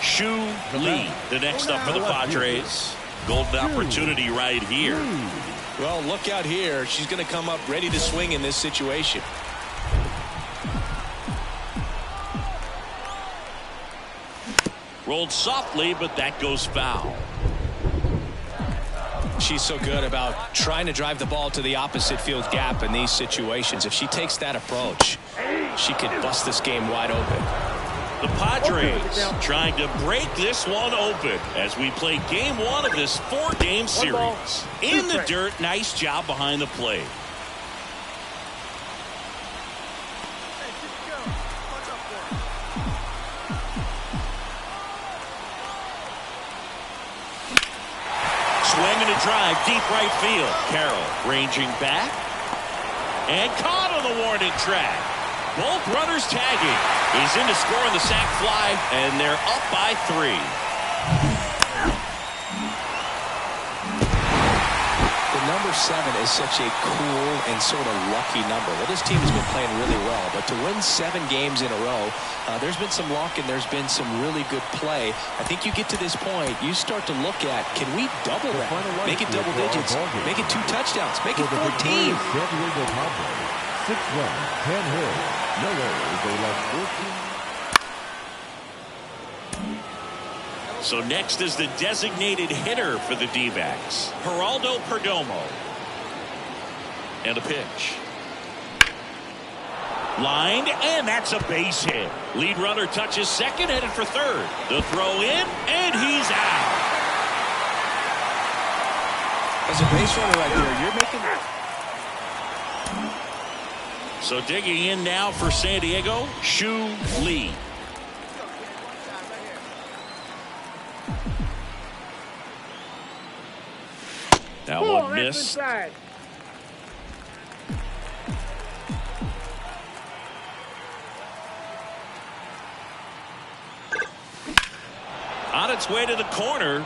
Shu Lee, the next up for the Padres. Golden opportunity right here. Well, look out here. She's going to come up ready to swing in this situation. Rolled softly, but that goes foul. She's so good about trying to drive the ball to the opposite field gap in these situations. If she takes that approach, she could bust this game wide open. The Padres trying to break this one open as we play game 1 of this 4-game series. In the dirt, nice job behind the plate. Swing and a drive, deep right field. Carroll ranging back. And caught on the warning track. Both runners tagging. He's in to score on the sac fly, and they're up by 3. The number 7 is such a cool and sort of lucky number. Well, this team has been playing really well, but to win 7 games in a row, there's been some luck and there's been some really good play. I think you get to this point, you start to look at, can we double that? Make it double digits. Make it 2 touchdowns. Make it 14. 6 runs, 10 hits. Miller is a left 14. So next is the designated hitter for the D-backs, Geraldo Perdomo. And a pitch. Lined, and that's a base hit. Lead runner touches second, headed for third. The throw in, and he's out. As a base runner right there, you're making that. So digging in now for San Diego, Shu Lee. That one missed. On its way to the corner.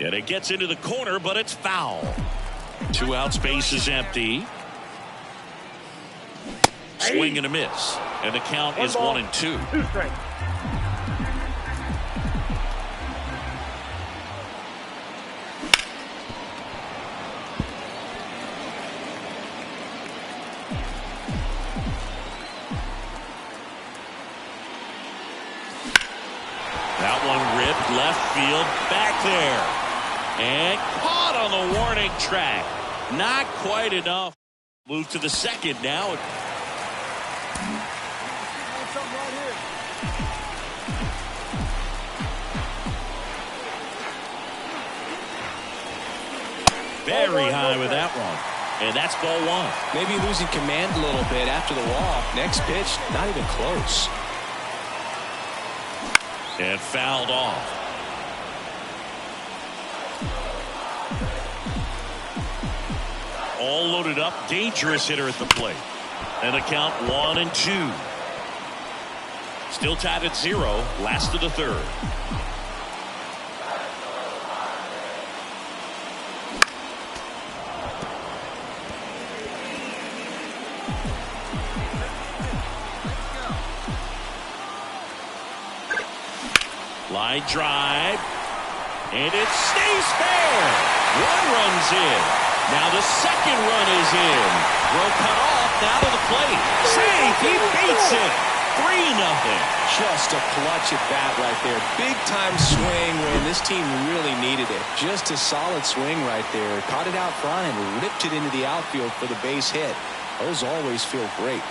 And it gets into the corner, but it's foul. 2 outs, base is empty. Swing and a miss. And the count is 1-2. 2 strikes. That one ripped left field back there. And caught on the warning track. Not quite enough. Move to the second now. Very high with that one. And that's ball 1. Maybe losing command a little bit after the walk. Next pitch, not even close. And fouled off. All loaded up. Dangerous hitter at the plate. And the count 1-2. Still tied at 0. Last of the third. Line drive. And it stays fair. 1 run's in. Now the second run is in. Throw cut off. Now to the plate. Safe. He beats it. 3-0. Just a clutch at bat right there. Big time swing when this team really needed it. Just a solid swing right there. Caught it out front and ripped it into the outfield for the base hit. Those always feel great.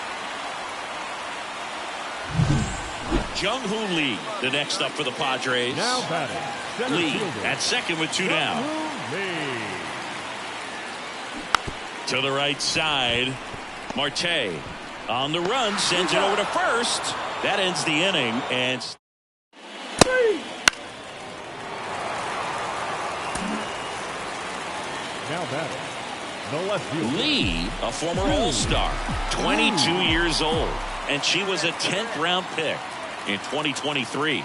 Jung-Hoo Lee, the next up for the Padres. Now batting, center Lee fielder, at second with 2 down. Lee. To the right side, Marte on the run, sends it over to first. That ends the inning. And Now batting, the left fielder, Lee, a former All-Star, 22 years old, and she was a 10th round pick in 2023.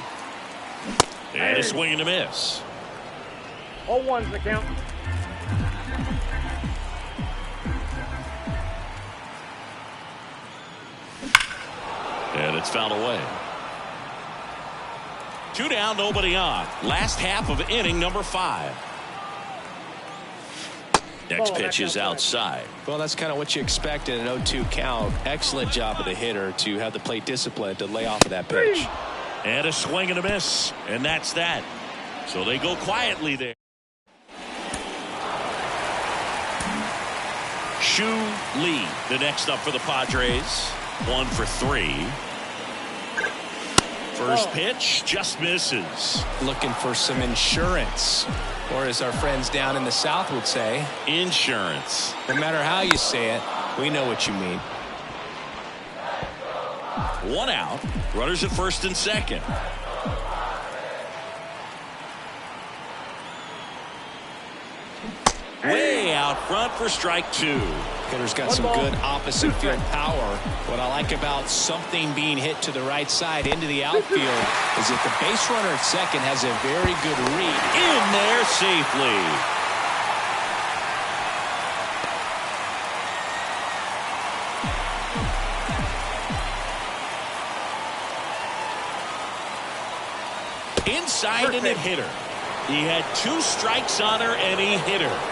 And a swing and a miss. 0-1's the count. And it's fouled away. 2 down, nobody on. Last half of inning number 5. Next pitch is outside. Well, that's kind of what you expect in an 0-2 count. Excellent job of the hitter to have the plate discipline to lay off of that pitch. And a swing and a miss. And that's that. So they go quietly there. Shu Lee, the next up for the Padres. 1 for 3. First pitch just misses. Looking for some insurance. Or as our friends down in the South would say, Insurance. no matter how you say it, we know what you mean. 1 out. Runners at first and second. Way out front for strike 2. Hitter's got some good opposite field power. What I like about something being hit to the right side into the outfield is that the base runner at second has a very good read. In there safely. Inside and it hit her. He had 2 strikes on her and he hit her.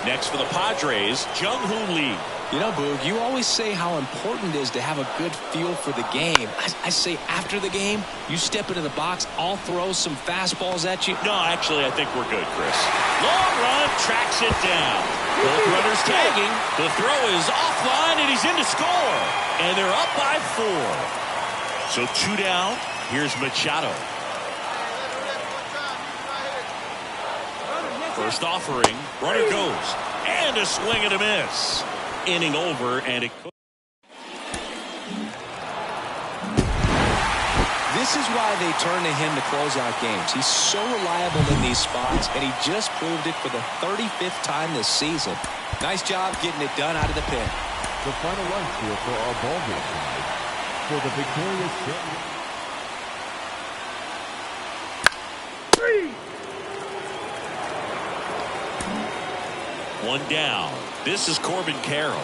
Next for the Padres, Jung-Hoo Lee. You know, Boog, you always say how important it is to have a good feel for the game. I say after the game, you step into the box, I'll throw some fastballs at you. No, actually, I think we're good, Chris. Long run, tracks it down. Both runners tagging. The throw is offline, and he's in to score. And they're up by 4. So 2 down. Here's Machado. First offering. Runner goes. And a swing and a miss. Inning over, and it could. This is why they turn to him to close out games. He's so reliable in these spots, and he just proved it for the 35th time this season. Nice job getting it done out of the pen. The final run score for our ball game tonight. For the victorious champion. 1 down. This is Corbin Carroll.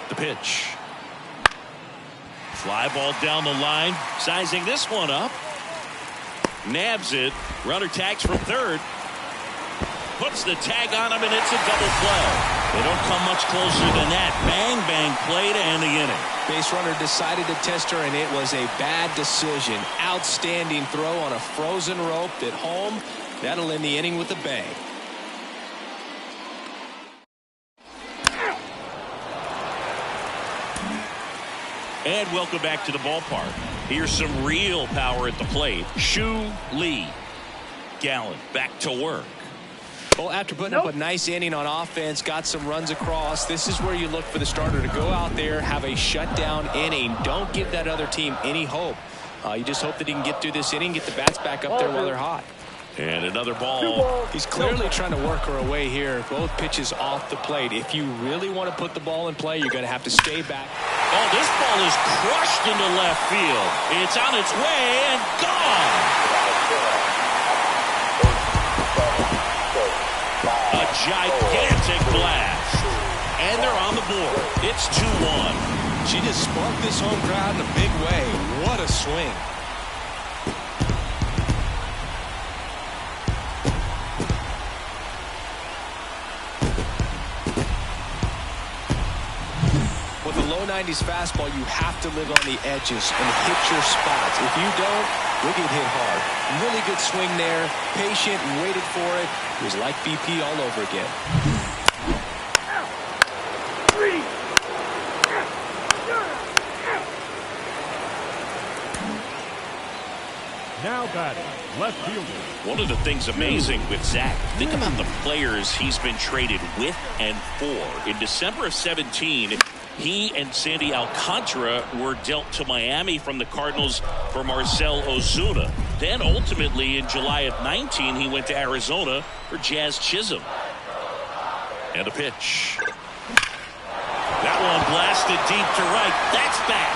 The pitch. Fly ball down the line. Sizing this one up. Nabs it. Runner tags from third. Puts the tag on him, and it's a double play. They don't come much closer than that. Bang, bang play to end the inning. Base runner decided to test her, and it was a bad decision. Outstanding throw on a frozen rope at home. That'll end the inning with a bang. And welcome back to the ballpark. Here's some real power at the plate. Shu Lee. Gallen back to work. Well, after putting up a nice inning on offense, got some runs across, this is where you look for the starter to go out there, have a shutdown inning. Don't give that other team any hope. You just hope that he can get through this inning, get the bats back up there while they're hot. And another ball. He's clearly trying to work her away here. Both pitches off the plate. If you really want to put the ball in play, you're going to have to stay back. Oh, this ball is crushed into left field. It's on its way and gone. A gigantic blast. And they're on the board. It's 2-1. She just sparked this home crowd in a big way. What a swing. With a low 90s fastball, you have to live on the edges and hit your spots. If you don't, you'll get hit hard. Really good swing there. Patient and waited for it. It was like BP all over again. Now batting, left fielder. One of the things amazing with Zach, think about the players he's been traded with and for. In December of 17, he and Sandy Alcantara were dealt to Miami from the Cardinals for Marcell Ozuna. Then ultimately in July of 19, he went to Arizona for Jazz Chisholm. And a pitch. That one blasted deep to right. That's back.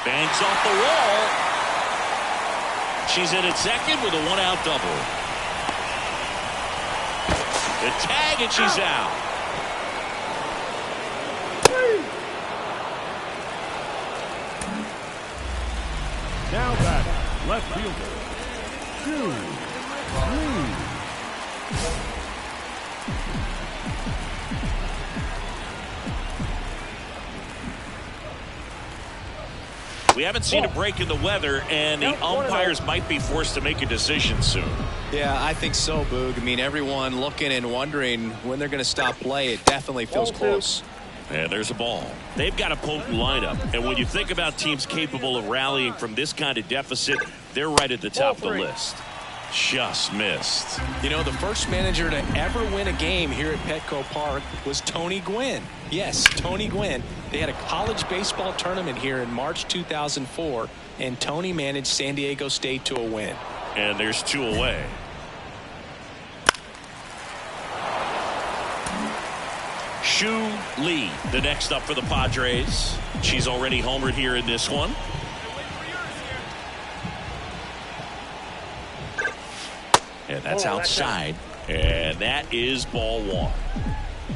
Bangs off the wall. She's in at second with a 1-out double. The tag, and she's out. Now batting, left fielder, Shu Lee. We haven't seen a break in the weather, and the umpires might be forced to make a decision soon. Yeah, I think so, Boog. I mean, everyone looking and wondering when they're going to stop play. It definitely feels close. And there's a ball. They've got a potent lineup, and when you think about teams capable of rallying from this kind of deficit, they're right at the top of the list. Just missed. You know, the first manager to ever win a game here at Petco Park was Tony Gwynn. Yes, Tony Gwynn. They had a college baseball tournament here in March 2004, and Tony managed San Diego State to a win. And there's 2 away. Shu Lee, the next up for the Padres. She's already homered here in this one. And that's outside. And that is ball 1.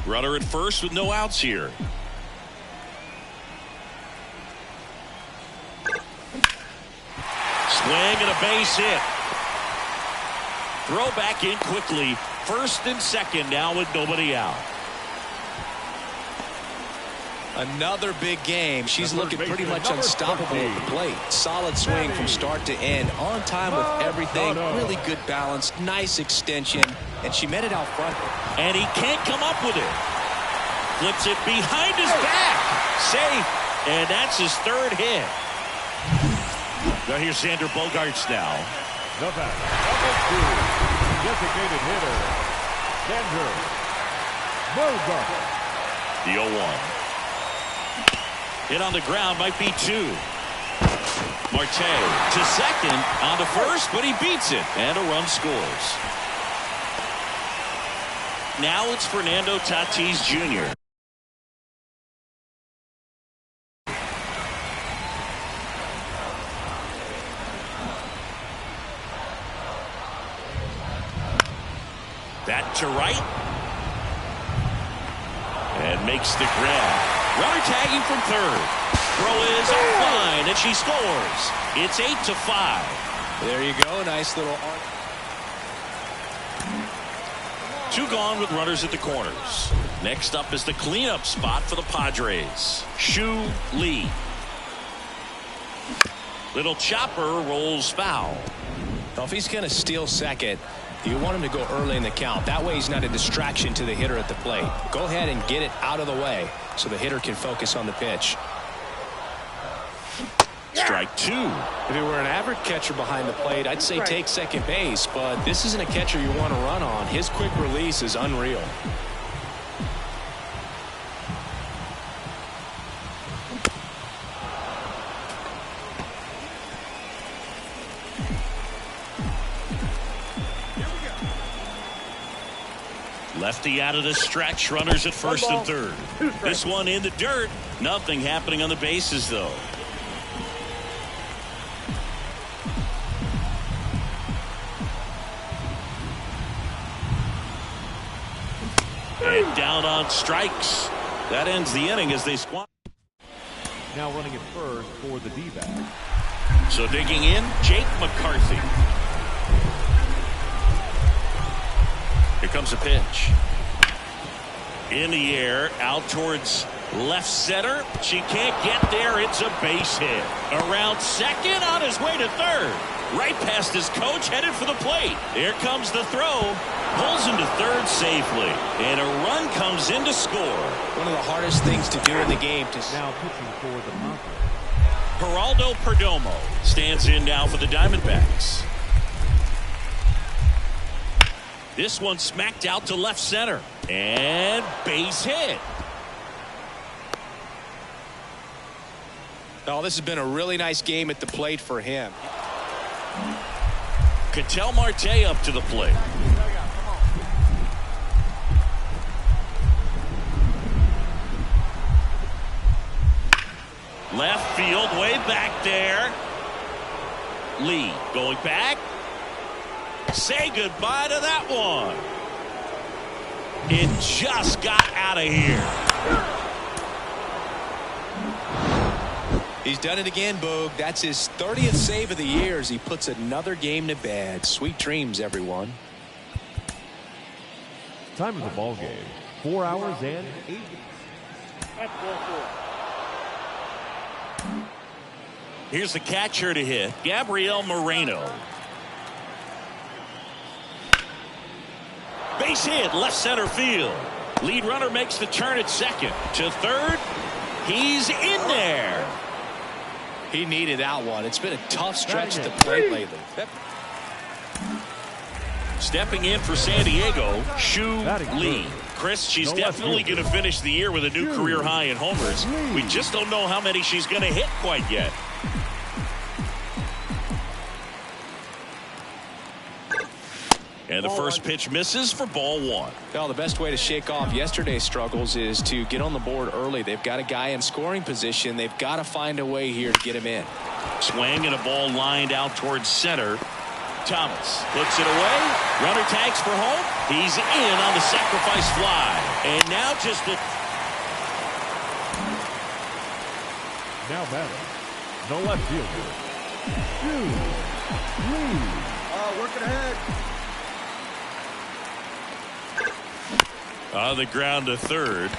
Runner at first with no outs here. Swing and a base hit. Throw back in quickly. First and second now with nobody out. Another big game. She's looking pretty much unstoppable at the plate. Solid swing from start to end. On time with everything. Really good balance. Nice extension. And she met it out front. And he can't come up with it. Flips it behind his back. Safe. And that's his third hit. Now here's Xander Bogaerts now. The bat, number 2, designated hitter, Xander Bogaerts. The 0-1. Hit on the ground, might be 2. Marte to second, on to first, but he beats it, and a run scores. Now it's Fernando Tatis Jr. That to right. And makes the grab. Runner tagging from third. Throw is offline, and she scores. It's 8-5. There you go. Nice little arc. 2 gone with runners at the corners. Next up is the cleanup spot for the Padres. Shu Lee. Little chopper rolls foul. Well, if he's going to steal second, you want him to go early in the count. That way he's not a distraction to the hitter at the plate. Go ahead and get it out of the way so the hitter can focus on the pitch. Strike 2. If it were an average catcher behind the plate, I'd say take second base, but this isn't a catcher you want to run on. His quick release is unreal. Lefty out of the stretch. Runners at first and third. This one in the dirt. Nothing happening on the bases, though. And down on strikes. That ends the inning as they squat. Now running at first for the D-back. So digging in, Jake McCarthy. Here comes a pitch. In the air, out towards left center. She can't get there. It's a base hit. Around second, on his way to third. Right past his coach, headed for the plate. Here comes the throw. Pulls him to third safely. And a run comes in to score. One of the hardest things to do in the game. Now pitching for the Padres. Geraldo Perdomo stands in now for the Diamondbacks. This one smacked out to left center. And base hit. Oh, this has been a really nice game at the plate for him. Ketel Marte up to the plate. Left field, way back there. Lee going back. Say goodbye to that one. It just got out of here. He's done it again, Boog. That's his 30th save of the year as he puts another game to bed. Sweet dreams, everyone. Time of the ball game, 4 hours and 8 minutes. Here's the catcher to hit, Gabriel Moreno. Base hit, left center field. Lead runner makes the turn at second. To third, he's in there. He needed that one. It's been a tough stretch at the plate lately. Stepping in for San Diego, Shu Lee. Chris, she's definitely going to finish the year with a new career high in homers. We just don't know how many she's going to hit quite yet. And the first pitch misses for ball 1. Well, the best way to shake off yesterday's struggles is to get on the board early. They've got a guy in scoring position. They've got to find a way here to get him in. Swing and a ball lined out towards center. Thomas puts it away. Runner tags for home. He's in on the sacrifice fly. And now just a... Now batting, the left fielder, Shu Lee. Working ahead. On the ground to third.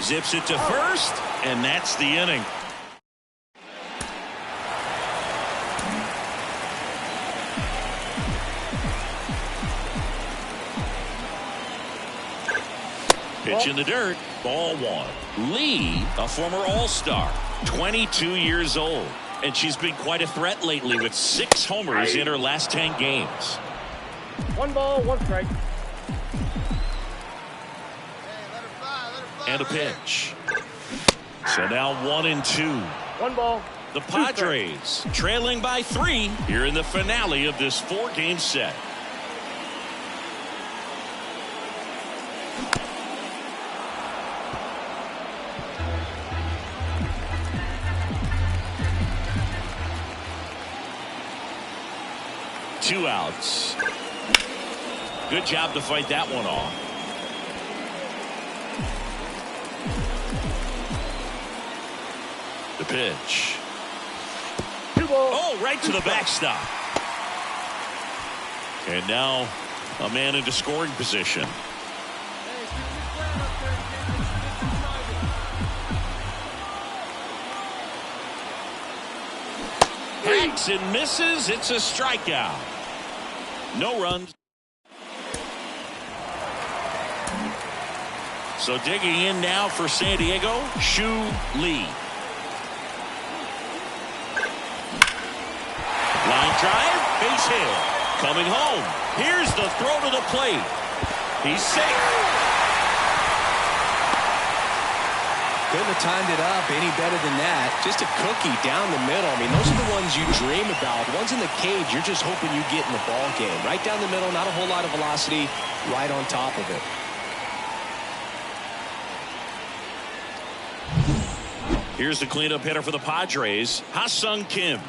Zips it to first, and that's the inning. Pitch in the dirt, ball one. Lee, a former All-Star, 22 years old, and she's been quite a threat lately with 6 homers in her last 10 games. 1 ball, 1 strike. And a pitch. So now 1-2. 1 ball. The Padres trailing by 3 here in the finale of this 4-game set. Two outs. Good job to fight that one off. The pitch. 2 balls. Oh, right to the backstop. And now a man into scoring position. Hacks and misses. It's a strikeout. No runs. So digging in now for San Diego, Shu Lee. Line drive, base hit. Coming home. Here's the throw to the plate. He's safe. Couldn't have timed it up any better than that. Just a cookie down the middle. I mean, those are the ones you dream about. Ones in the cage, you're just hoping you get in the ball game. Right down the middle, not a whole lot of velocity, right on top of it. Here's the cleanup hitter for the Padres, Ha-Sung Kim.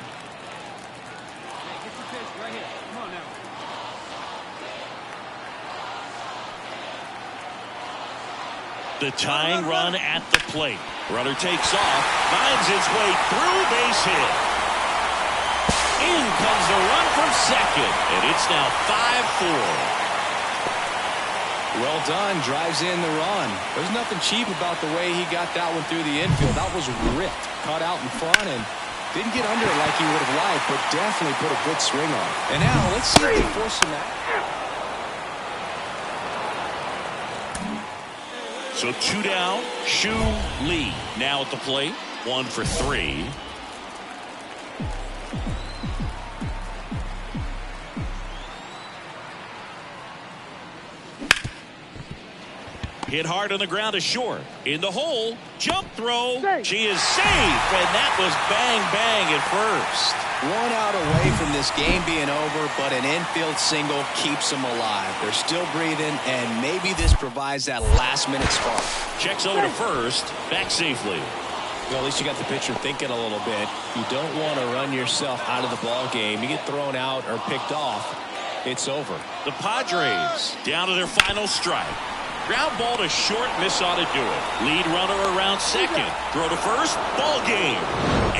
The tying run at the plate. Runner takes off, finds its way through, base hit. In comes the run from second, and it's now 5-4. Well done, drives in the run. There's nothing cheap about the way he got that one through the infield. That was ripped, caught out in front, and didn't get under it like he would have liked, but definitely put a good swing on it. And now, let's see if they force him out. So 2 down, Shu Lee now at the plate, 1 for 3. Hit hard on the ground to short. In the hole, jump throw. She is safe, and that was bang, bang at first. 1 out away from this game being over, but an infield single keeps them alive. They're still breathing, and maybe this provides that last-minute spark. Checks over to first, back safely. Well, at least you got the pitcher thinking a little bit. You don't want to run yourself out of the ball game. You get thrown out or picked off, it's over. The Padres down to their final strike. Ground ball to short, miss ought to do it. Lead runner around second. Throw to first, ball game.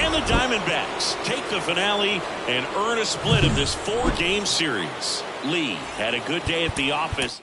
And the Diamondbacks take the finale and earn a split of this 4-game series. Lee had a good day at the office.